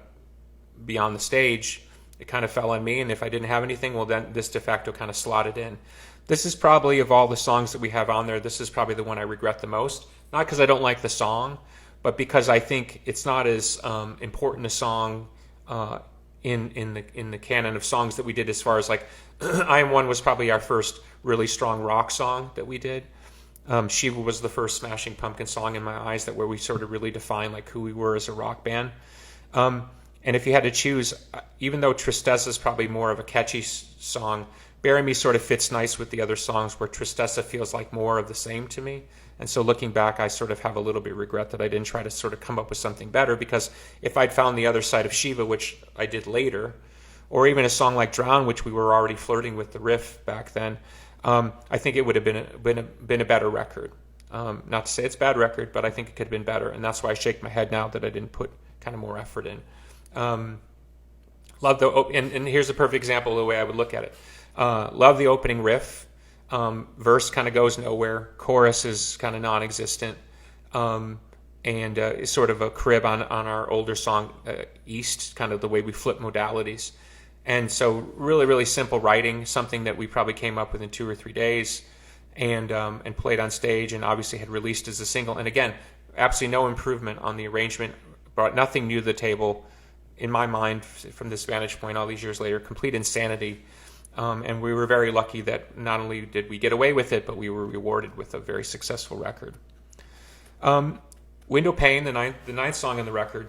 Beyond the Stage, it kind of fell on me. And if I didn't have anything, well, then this de facto kind of slotted in. This is probably, of all the songs that we have on there, this is probably the one I regret the most. Not because I don't like the song, but because I think it's not as important a song in the canon of songs that we did, as far as like I Am One was probably our first really strong rock song that we did. Shiva was the first Smashing Pumpkin song in my eyes, that where we sort of really defined like who we were as a rock band. And if you had to choose, even though Tristessa is probably more of a catchy song, Bury Me sort of fits nice with the other songs, where Tristessa feels like more of the same to me. And so looking back, I sort of have a little bit of regret that I didn't try to sort of come up with something better, because if I'd found the other side of Shiva, which I did later, or even a song like Drown, which we were already flirting with the riff back then, I think it would have been a better record. Not to say it's a bad record, but I think it could have been better. And that's why I shake my head now that I didn't put kind of more effort in. Love and here's a perfect example of the way I would look at it. Love the opening riff. Verse kind of goes nowhere. Chorus is kind of non-existent. And is sort of a crib on our older song, East, kind of the way we flip modalities. And so really, really simple writing, something that we probably came up with in 2 or 3 days, and played on stage, and obviously had released as a single. And again, absolutely no improvement on the arrangement, brought nothing new to the table. In my mind, from this vantage point all these years later, complete insanity. And we were very lucky that not only did we get away with it, but we were rewarded with a very successful record. Window Pane, the ninth song on the record,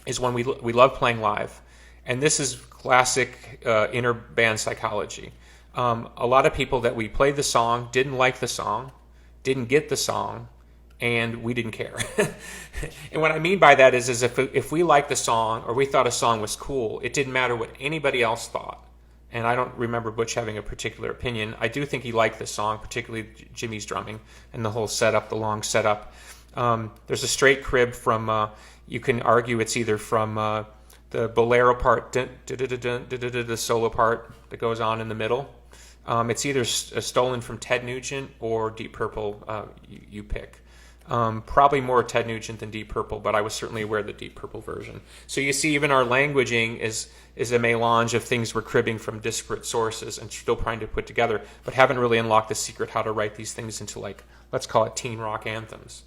is one we love playing live. And this is classic inner band psychology. A lot of people that we played the song didn't like the song, didn't get the song, and we didn't care. And what I mean by that is if we liked the song, or we thought a song was cool, it didn't matter what anybody else thought. And I don't remember Butch having a particular opinion. I do think he liked the song, particularly Jimmy's drumming and the whole setup, the long setup. There's a straight crib from, you can argue it's either from the bolero part, the solo part that goes on in the middle. It's either stolen from Ted Nugent or Deep Purple, you pick. Probably more Ted Nugent than Deep Purple, but I was certainly aware of the Deep Purple version. So you see, even our languaging is a melange of things we're cribbing from disparate sources and still trying to put together, but haven't really unlocked the secret how to write these things into, like, let's call it teen rock anthems.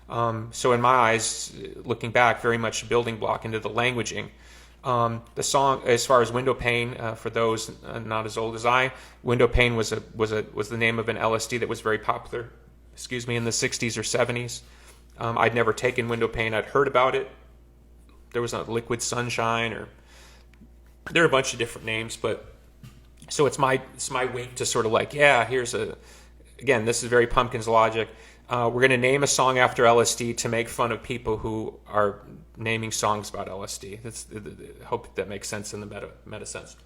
So in my eyes, looking back, very much a building block into the languaging. The song, as far as Windowpane, for those not as old as I, Windowpane was the name of an LSD that was very popular, in the 60s or 70s. I'd never taken Windowpane. I'd heard about it. There was a Liquid Sunshine, or there are a bunch of different names, but so it's my wink to sort of like, yeah, again, this is very Pumpkins logic. We're going to name a song after LSD to make fun of people who are naming songs about LSD. I hope that makes sense in the meta sense.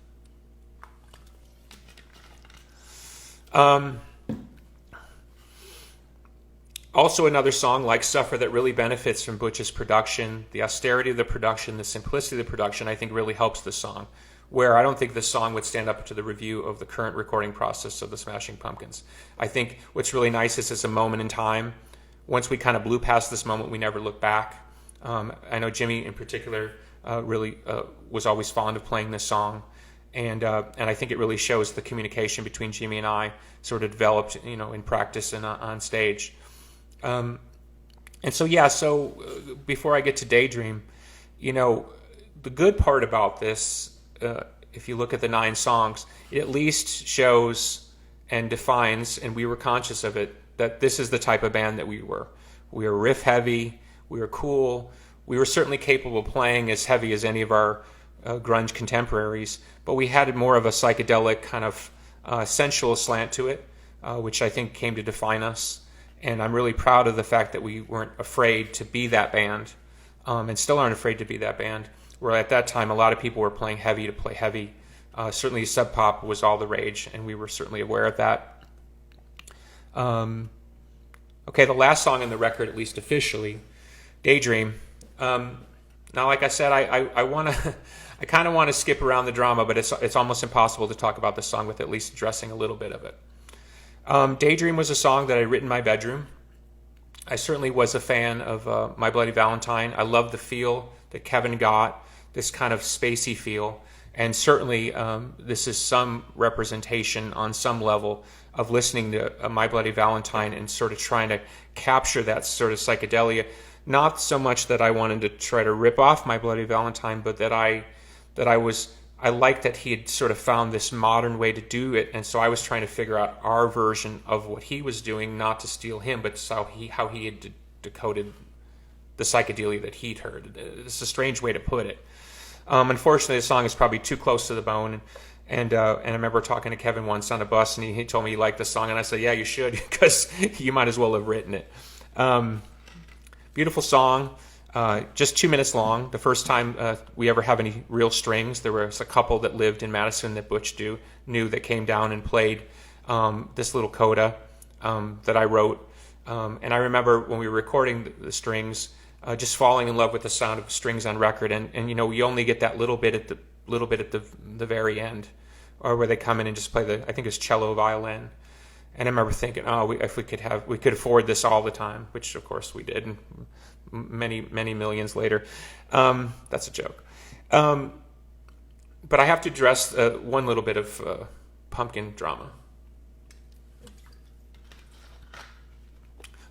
Also another song like Suffer that really benefits from Butch's production. The austerity of the production, the simplicity of the production, I think really helps the song. Where I don't think this song would stand up to the review of the current recording process of the Smashing Pumpkins. I think what's really nice is it's a moment in time. Once we kind of blew past this moment, we never look back. I know Jimmy in particular really was always fond of playing this song. And I think it really shows the communication between Jimmy and I sort of developed, in practice and on stage. And so before I get to Daydream, the good part about this, if you look at the 9 songs, it at least shows and defines, and we were conscious of it, that this is the type of band that we were. We were riff heavy, we were cool, we were certainly capable of playing as heavy as any of our grunge contemporaries, but we had more of a psychedelic kind of sensual slant to it, which I think came to define us. And I'm really proud of the fact that we weren't afraid to be that band, and still aren't afraid to be that band. Where at that time, a lot of people were playing heavy to play heavy. Certainly Sub Pop was all the rage, and we were certainly aware of that. Okay, the last song on the record, at least officially, Daydream. Now, like I said, I want to, I kind of want to skip around the drama, but it's almost impossible to talk about this song with at least addressing a little bit of it. Daydream was a song that I wrote in my bedroom. I certainly was a fan of My Bloody Valentine. I loved the feel that Kevin got, this kind of spacey feel. And certainly this is some representation on some level of listening to My Bloody Valentine and sort of trying to capture that sort of psychedelia. Not so much that I wanted to try to rip off My Bloody Valentine, but that I liked that he had sort of found this modern way to do it, and so I was trying to figure out our version of what he was doing, not to steal him, but how he had decoded the psychedelia that he'd heard. It's a strange way to put it. Unfortunately, the song is probably too close to the bone, and I remember talking to Kevin once on a bus, and he told me he liked the song, and I said, yeah, you should, because you might as well have written it. Beautiful song. Just 2 minutes long. The first time we ever have any real strings. There was a couple that lived in Madison that Butch knew that came down and played this little coda that I wrote. And I remember when we were recording the strings, just falling in love with the sound of strings on record. And you only get that little bit at the very end, or where they come in and just play I think it's cello violin. And I remember thinking, if we could afford this all the time, which of course we did. And many millions later. That's a joke. But I have to address one little bit of Pumpkin drama.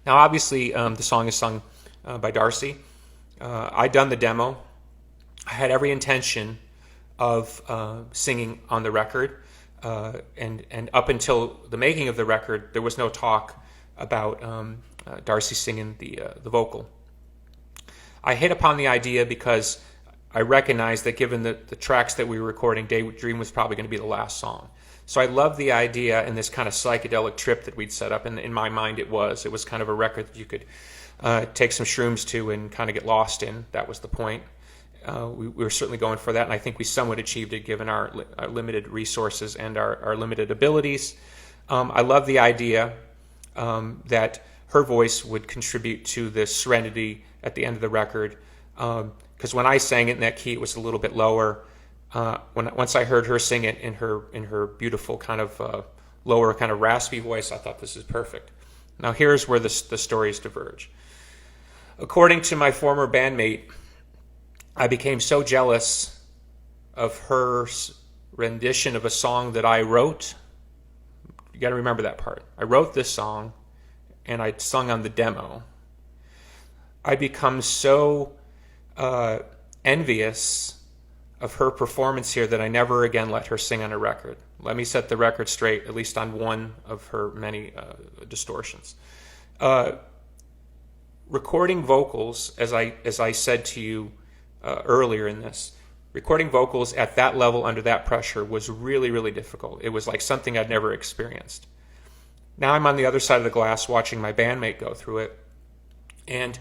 Now, obviously, the song is sung by Darcy. I'd done the demo. I had every intention of singing on the record. And up until the making of the record, there was no talk about Darcy singing the vocal. I hit upon the idea because I recognized that given the tracks that we were recording, Daydream was probably going to be the last song. So I loved the idea and this kind of psychedelic trip that we'd set up. And in my mind, it was kind of a record that you could take some shrooms to and kind of get lost in. That was the point. We were certainly going for that, and I think we somewhat achieved it given our limited resources and our limited abilities. I love the idea that her voice would contribute to the serenity at the end of the record. Because when I sang it in that key, it was a little bit lower. Once I heard her sing it in her beautiful kind of lower kind of raspy voice, I thought, this is perfect. Now here's where the stories diverge. According to my former bandmate, I became so jealous of her rendition of a song that I wrote. You got to remember that part. I wrote this song and I sung on the demo. I become so envious of her performance here that I never again let her sing on a record. Let me set the record straight, at least on one of her many distortions. Recording vocals, as I said to you earlier in this, recording vocals at that level under that pressure was really, really difficult. It was like something I'd never experienced. Now I'm on the other side of the glass watching my bandmate go through it, and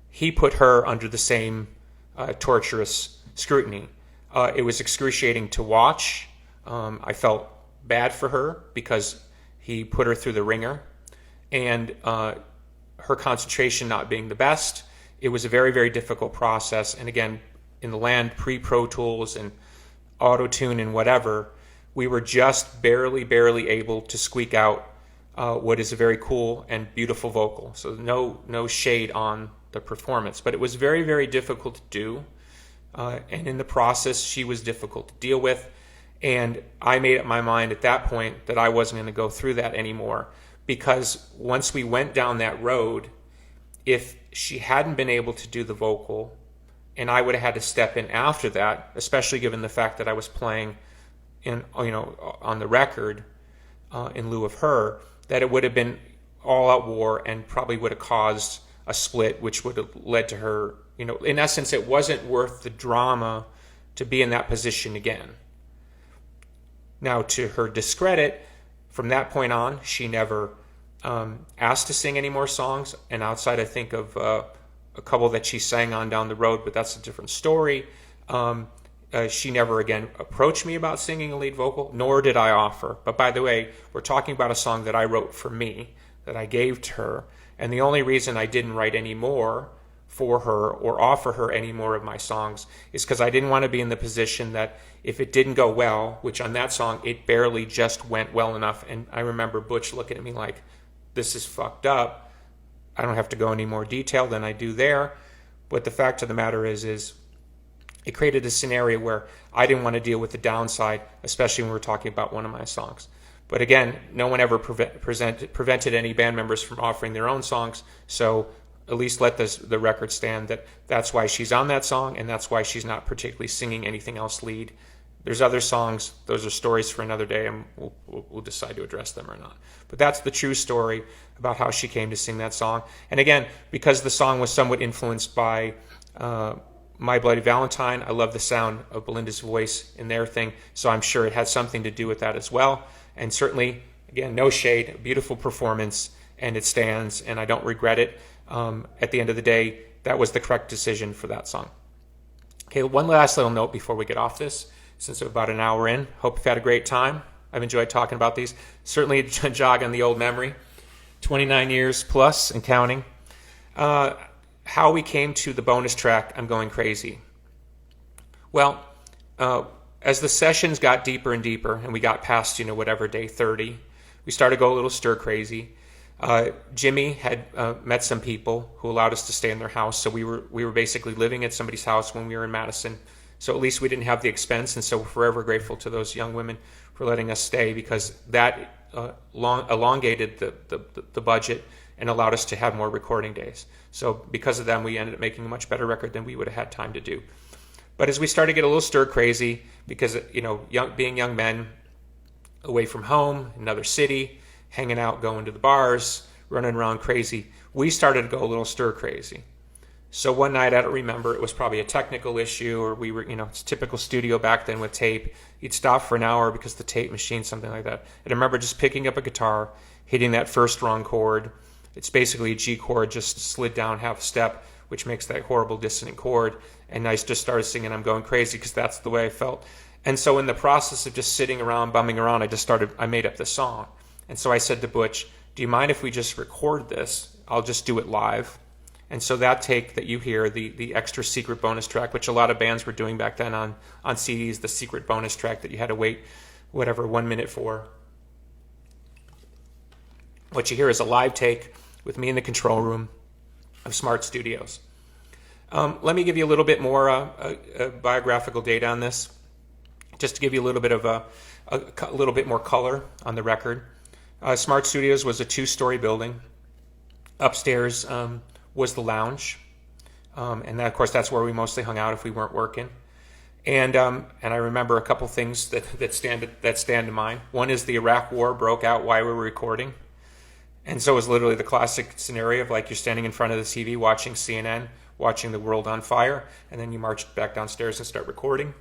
he put her under the same torturous scrutiny. It was excruciating to watch. I felt bad for her because he put her through the ringer, and her concentration not being the best. It was a very, very difficult process. And again, in the land pre-Pro Tools and Auto-Tune and whatever, we were just barely able to squeak out what is a very cool and beautiful vocal. So no shade on the performance, but it was very, very difficult to do. And in the process, she was difficult to deal with. And I made up my mind at that point that I wasn't going to go through that anymore, because once we went down that road, if she hadn't been able to do the vocal and I would have had to step in after that, especially given the fact that I was playing on the record in lieu of her, that it would have been all out war and probably would have caused a split, which would have led to her, in essence, it wasn't worth the drama to be in that position again. Now, to her discredit, from that point on, she never asked to sing any more songs, and outside, I think, of a couple that she sang on down the road, but that's a different story. She never again approached me about singing a lead vocal, nor did I offer. But by the way, we're talking about a song that I wrote for me, that I gave to her, and the only reason I didn't write any more for her or offer her any more of my songs is because I didn't want to be in the position that if it didn't go well, which on that song, it barely just went well enough. And I remember Butch looking at me like, this is fucked up. I don't have to go any more detail than I do there. But the fact of the matter is it created a scenario where I didn't want to deal with the downside, especially when we're talking about one of my songs. But again, no one ever prevented any band members from offering their own songs. So at least let the record stand that that's why she's on that song, and that's why she's not particularly singing anything else lead. There's other songs. Those are stories for another day, and we'll decide to address them or not. But that's the true story about how she came to sing that song. And again, because the song was somewhat influenced by My Bloody Valentine, I love the sound of Belinda's voice in their thing, so I'm sure it had something to do with that as well. And certainly, again, no shade, a beautiful performance, and it stands, and I don't regret it. At the end of the day, that was the correct decision for that song. Okay, one last little note before we get off this, since we're about an hour in. Hope you've had a great time. I've enjoyed talking about these. Certainly a jog on the old memory. 29 years plus and counting. How we came to the bonus track, I'm Going Crazy. Well, as the sessions got deeper and deeper, and we got past, whatever, day 30, we started to go a little stir crazy. Jimmy had met some people who allowed us to stay in their house, so we were basically living at somebody's house when we were in Madison. So at least we didn't have the expense, and so we're forever grateful to those young women for letting us stay, because that elongated the budget and allowed us to have more recording days. So because of them, we ended up making a much better record than we would have had time to do. But as we started to get a little stir crazy, because being young men away from home, another city, hanging out, going to the bars, running around crazy, we started to go a little stir crazy. So one night, I don't remember, it was probably a technical issue, or we were, it's typical studio back then with tape. You'd stop for an hour because the tape machine, something like that. And I remember just picking up a guitar, hitting that first wrong chord. It's basically a G chord, just slid down half a step, which makes that horrible dissonant chord. And I just started singing I'm Going Crazy, because that's the way I felt. And so in the process of just sitting around, bumming around, I made up this song. And so I said to Butch, do you mind if we just record this? I'll just do it live. And so that take that you hear, the extra secret bonus track, which a lot of bands were doing back then on CDs, the secret bonus track that you had to wait, 1 minute for. What you hear is a live take with me in the control room of Smart Studios. Let me give you a little bit more biographical data on this, just to give you a little bit of a little bit more color on the record. Smart Studios was a 2-story building. Upstairs was the lounge, and of course that's where we mostly hung out if we weren't working. And I remember a couple things that stand to mind. One is the Iraq War broke out while we were recording, and so it was literally the classic scenario of like you're standing in front of the TV watching CNN, watching the world on fire, and then you march back downstairs and start recording.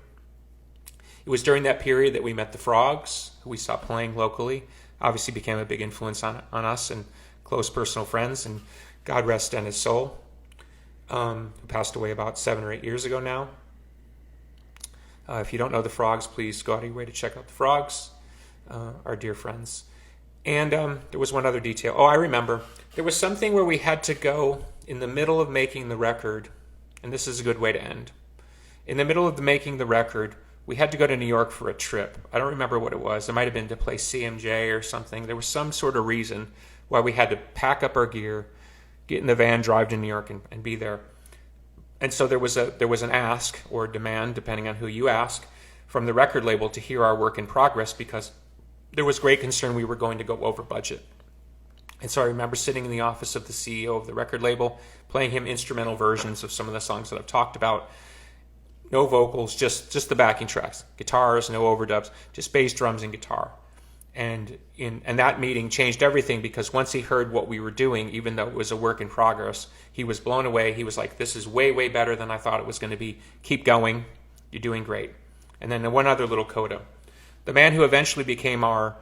It was during that period that we met the Frogs, who we saw playing locally. Obviously became a big influence on us and close personal friends, and God rest on his soul, who passed away about 7 or 8 years ago now. If you don't know the Frogs, please go out of your way to check out the Frogs, our dear friends. And there was one other detail. Oh, I remember. There was something where we had to go in the middle of making the record, and this is a good way to end. In the middle of making the record, we had to go to New York for a trip. I don't remember what it was. It might have been to play CMJ or something. There was some sort of reason why we had to pack up our gear, get in the van, drive to New York, and be there. And so there was an ask or demand, depending on who you ask, from the record label to hear our work in progress because there was great concern we were going to go over budget. And so I remember sitting in the office of the CEO of the record label, playing him instrumental versions of some of the songs that I've talked about. No vocals, just the backing tracks. Guitars, no overdubs, just bass, drums, and guitar. And that meeting changed everything because once he heard what we were doing, even though it was a work in progress, he was blown away. He was like, this is way, way better than I thought it was going to be. Keep going. You're doing great. And then one other little coda. The man who eventually became our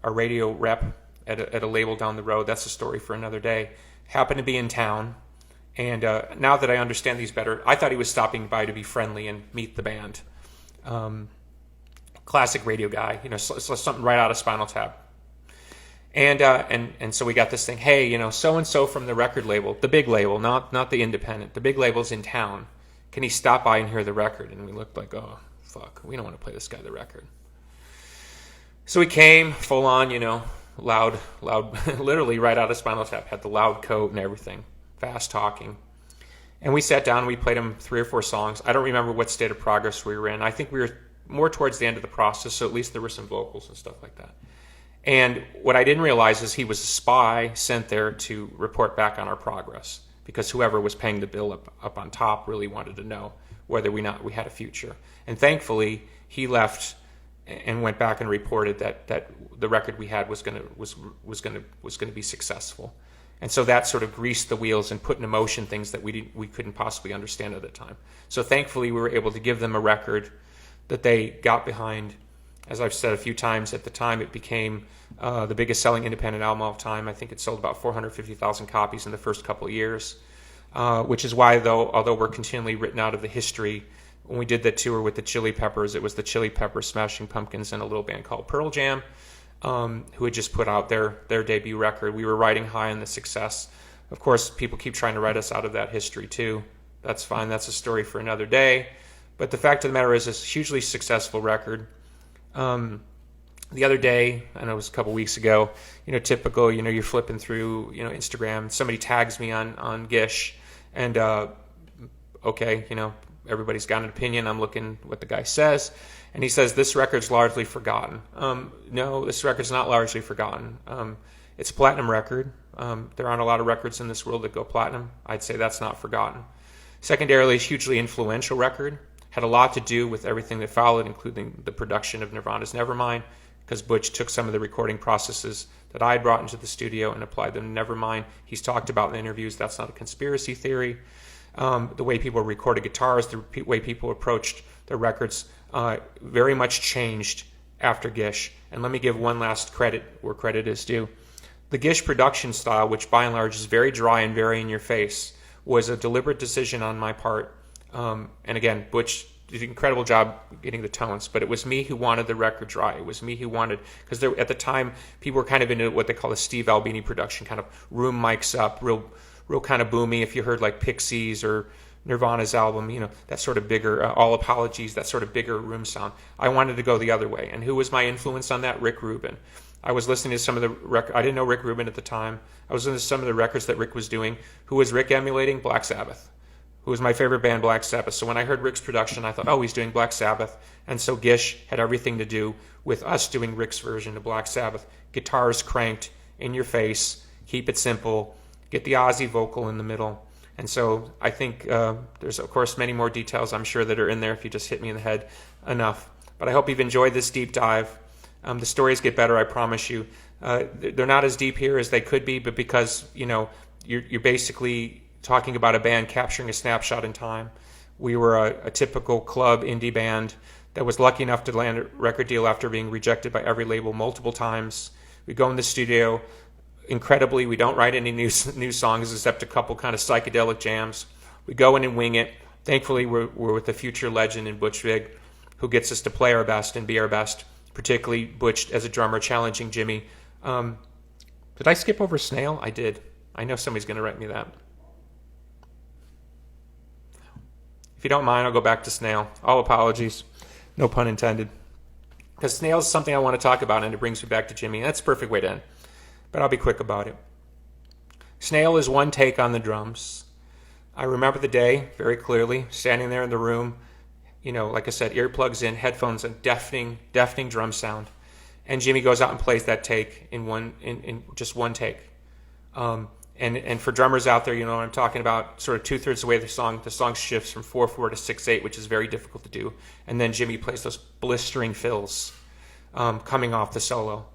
radio rep at a label down the road, that's a story for another day, happened to be in town. And now that I understand these better, I thought he was stopping by to be friendly and meet the band. Classic radio guy, something right out of Spinal Tap. And so we got this thing, hey, so-and-so from the record label, the big label, not the independent, the big label's in town. Can he stop by and hear the record? And we looked like, oh, fuck, we don't want to play this guy the record. So he came, full on, loud, literally right out of Spinal Tap, had the loud coat and everything. Fast talking. And we sat down and we played him 3 or 4 songs. I don't remember what state of progress we were in. I think we were more towards the end of the process, so at least there were some vocals and stuff like that. And what I didn't realize is he was a spy sent there to report back on our progress because whoever was paying the bill up on top really wanted to know whether we had a future. And thankfully, he left and went back and reported that the record we had was going to be successful. And so that sort of greased the wheels and put in motion things that we couldn't possibly understand at the time. So thankfully, we were able to give them a record that they got behind. As I've said a few times, at the time it became the biggest selling independent album of all time. I think it sold about 450,000 copies in the first couple of years, which is why, although we're continually written out of the history, when we did the tour with the Chili Peppers, it was the Chili Peppers, Smashing Pumpkins, and a little band called Pearl Jam, who had just put out their debut record. We were riding high on the success. Of course, people keep trying to write us out of that history too. That's fine. That's a story for another day. But the fact of the matter is, it's a hugely successful record. The other day, I know it was a couple weeks ago, typical, you're flipping through, Instagram. Somebody tags me on Gish, and okay, everybody's got an opinion. I'm looking what the guy says. And he says, this record's largely forgotten. No, this record's not largely forgotten. It's a platinum record. There aren't a lot of records in this world that go platinum. I'd say that's not forgotten. Secondarily, it's a hugely influential record. Had a lot to do with everything that followed, including the production of Nirvana's Nevermind, because Butch took some of the recording processes that I had brought into the studio and applied them to Nevermind. He's talked about in the interviews. That's not a conspiracy theory. The way people recorded guitars, the way people approached their records very much changed after Gish. And let me give one last credit where credit is due. The Gish production style, which by and large is very dry and very in your face, was a deliberate decision on my part. And again, Butch did an incredible job getting the tones, but it was me who wanted the record dry. It was me who wanted, because at the time, people were kind of into what they call a Steve Albini production, kind of room mics up, real kind of boomy. If you heard like Pixies or Nirvana's album, that sort of bigger, All Apologies, that sort of bigger room sound. I wanted to go the other way. And who was my influence on that? Rick Rubin. I was listening to some of the records. I didn't know Rick Rubin at the time. I was listening to some of the records that Rick was doing. Who was Rick emulating? Black Sabbath. Who was my favorite band? Black Sabbath. So when I heard Rick's production, I thought, oh, he's doing Black Sabbath. And so Gish had everything to do with us doing Rick's version of Black Sabbath. Guitars cranked, in your face, keep it simple, get the Ozzy vocal in the middle. And so I think there's, of course, many more details I'm sure that are in there if you just hit me in the head enough. But I hope you've enjoyed this deep dive. The stories get better, I promise you. They're not as deep here as they could be, but because, you're basically talking about a band capturing a snapshot in time. We were a typical club indie band that was lucky enough to land a record deal after being rejected by every label multiple times. We go in the studio. Incredibly, we don't write any new songs except a couple kind of psychedelic jams. We go in and wing it. Thankfully, we're with a future legend in Butch Vig, who gets us to play our best and be our best, particularly Butch as a drummer challenging Jimmy. Did I skip over Snail? I did. I know somebody's going to write me that. If you don't mind, I'll go back to Snail. All apologies. No pun intended. Because Snail is something I want to talk about, and it brings me back to Jimmy. That's a perfect way to end. But I'll be quick about it. Snail is one take on the drums. I remember the day very clearly, standing there in the room, like I said, earplugs in, headphones, a deafening drum sound. And Jimmy goes out and plays that take in just one take. And for drummers out there, you know what I'm talking about, sort of 2/3 of the way the song shifts from 4/4 to 6/8, which is very difficult to do. And then Jimmy plays those blistering fills coming off the solo.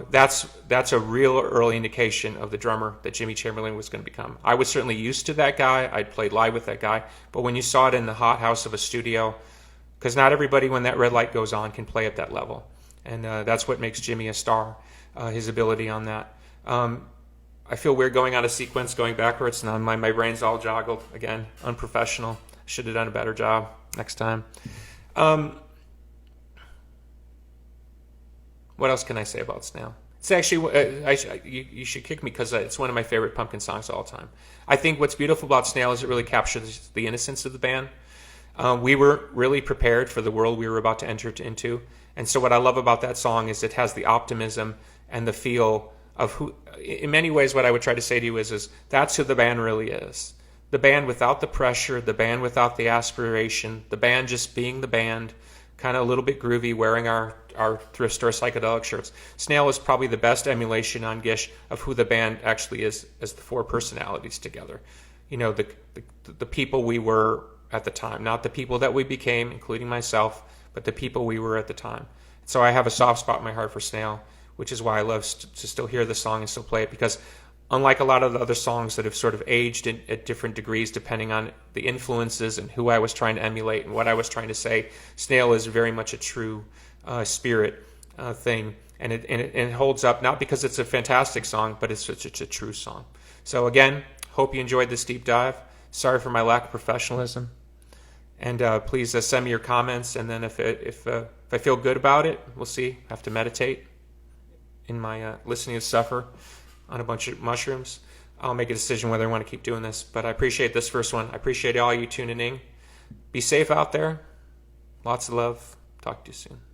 That's a real early indication of the drummer that Jimmy Chamberlin was going to become. I was certainly used to that guy. I'd played live with that guy. But when you saw it in the hothouse of a studio, because not everybody, when that red light goes on, can play at that level. And that's what makes Jimmy a star, his ability on that. I feel weird going out of sequence, going backwards. Now my brain's all joggled. Again, unprofessional. Should have done a better job next time. What else can I say about Snail? It's actually, you should kick me because it's one of my favorite Pumpkin songs of all time. I think what's beautiful about Snail is it really captures the innocence of the band. We were really prepared for the world we were about to enter into. And so what I love about that song is it has the optimism and the feel of who, in many ways, what I would try to say to you is that's who the band really is. The band without the pressure, the band without the aspiration, the band just being the band, kind of a little bit groovy, wearing our thrift store psychedelic shirts. Snail is probably the best emulation on Gish of who the band actually is as the four personalities together. The people we were at the time, not the people that we became, including myself, but the people we were at the time. So I have a soft spot in my heart for Snail, which is why I love to still hear the song and still play it, because unlike a lot of the other songs that have sort of aged at different degrees depending on the influences and who I was trying to emulate and what I was trying to say, Snail is very much a true spirit thing. And it holds up, not because it's a fantastic song, but it's a true song. So again, hope you enjoyed this deep dive. Sorry for my lack of professionalism. And please send me your comments. And then if I feel good about it, we'll see. I have to meditate in my listening to suffer on a bunch of mushrooms. I'll make a decision whether I want to keep doing this. But I appreciate this first one. I appreciate all you tuning in. Be safe out there. Lots of love. Talk to you soon.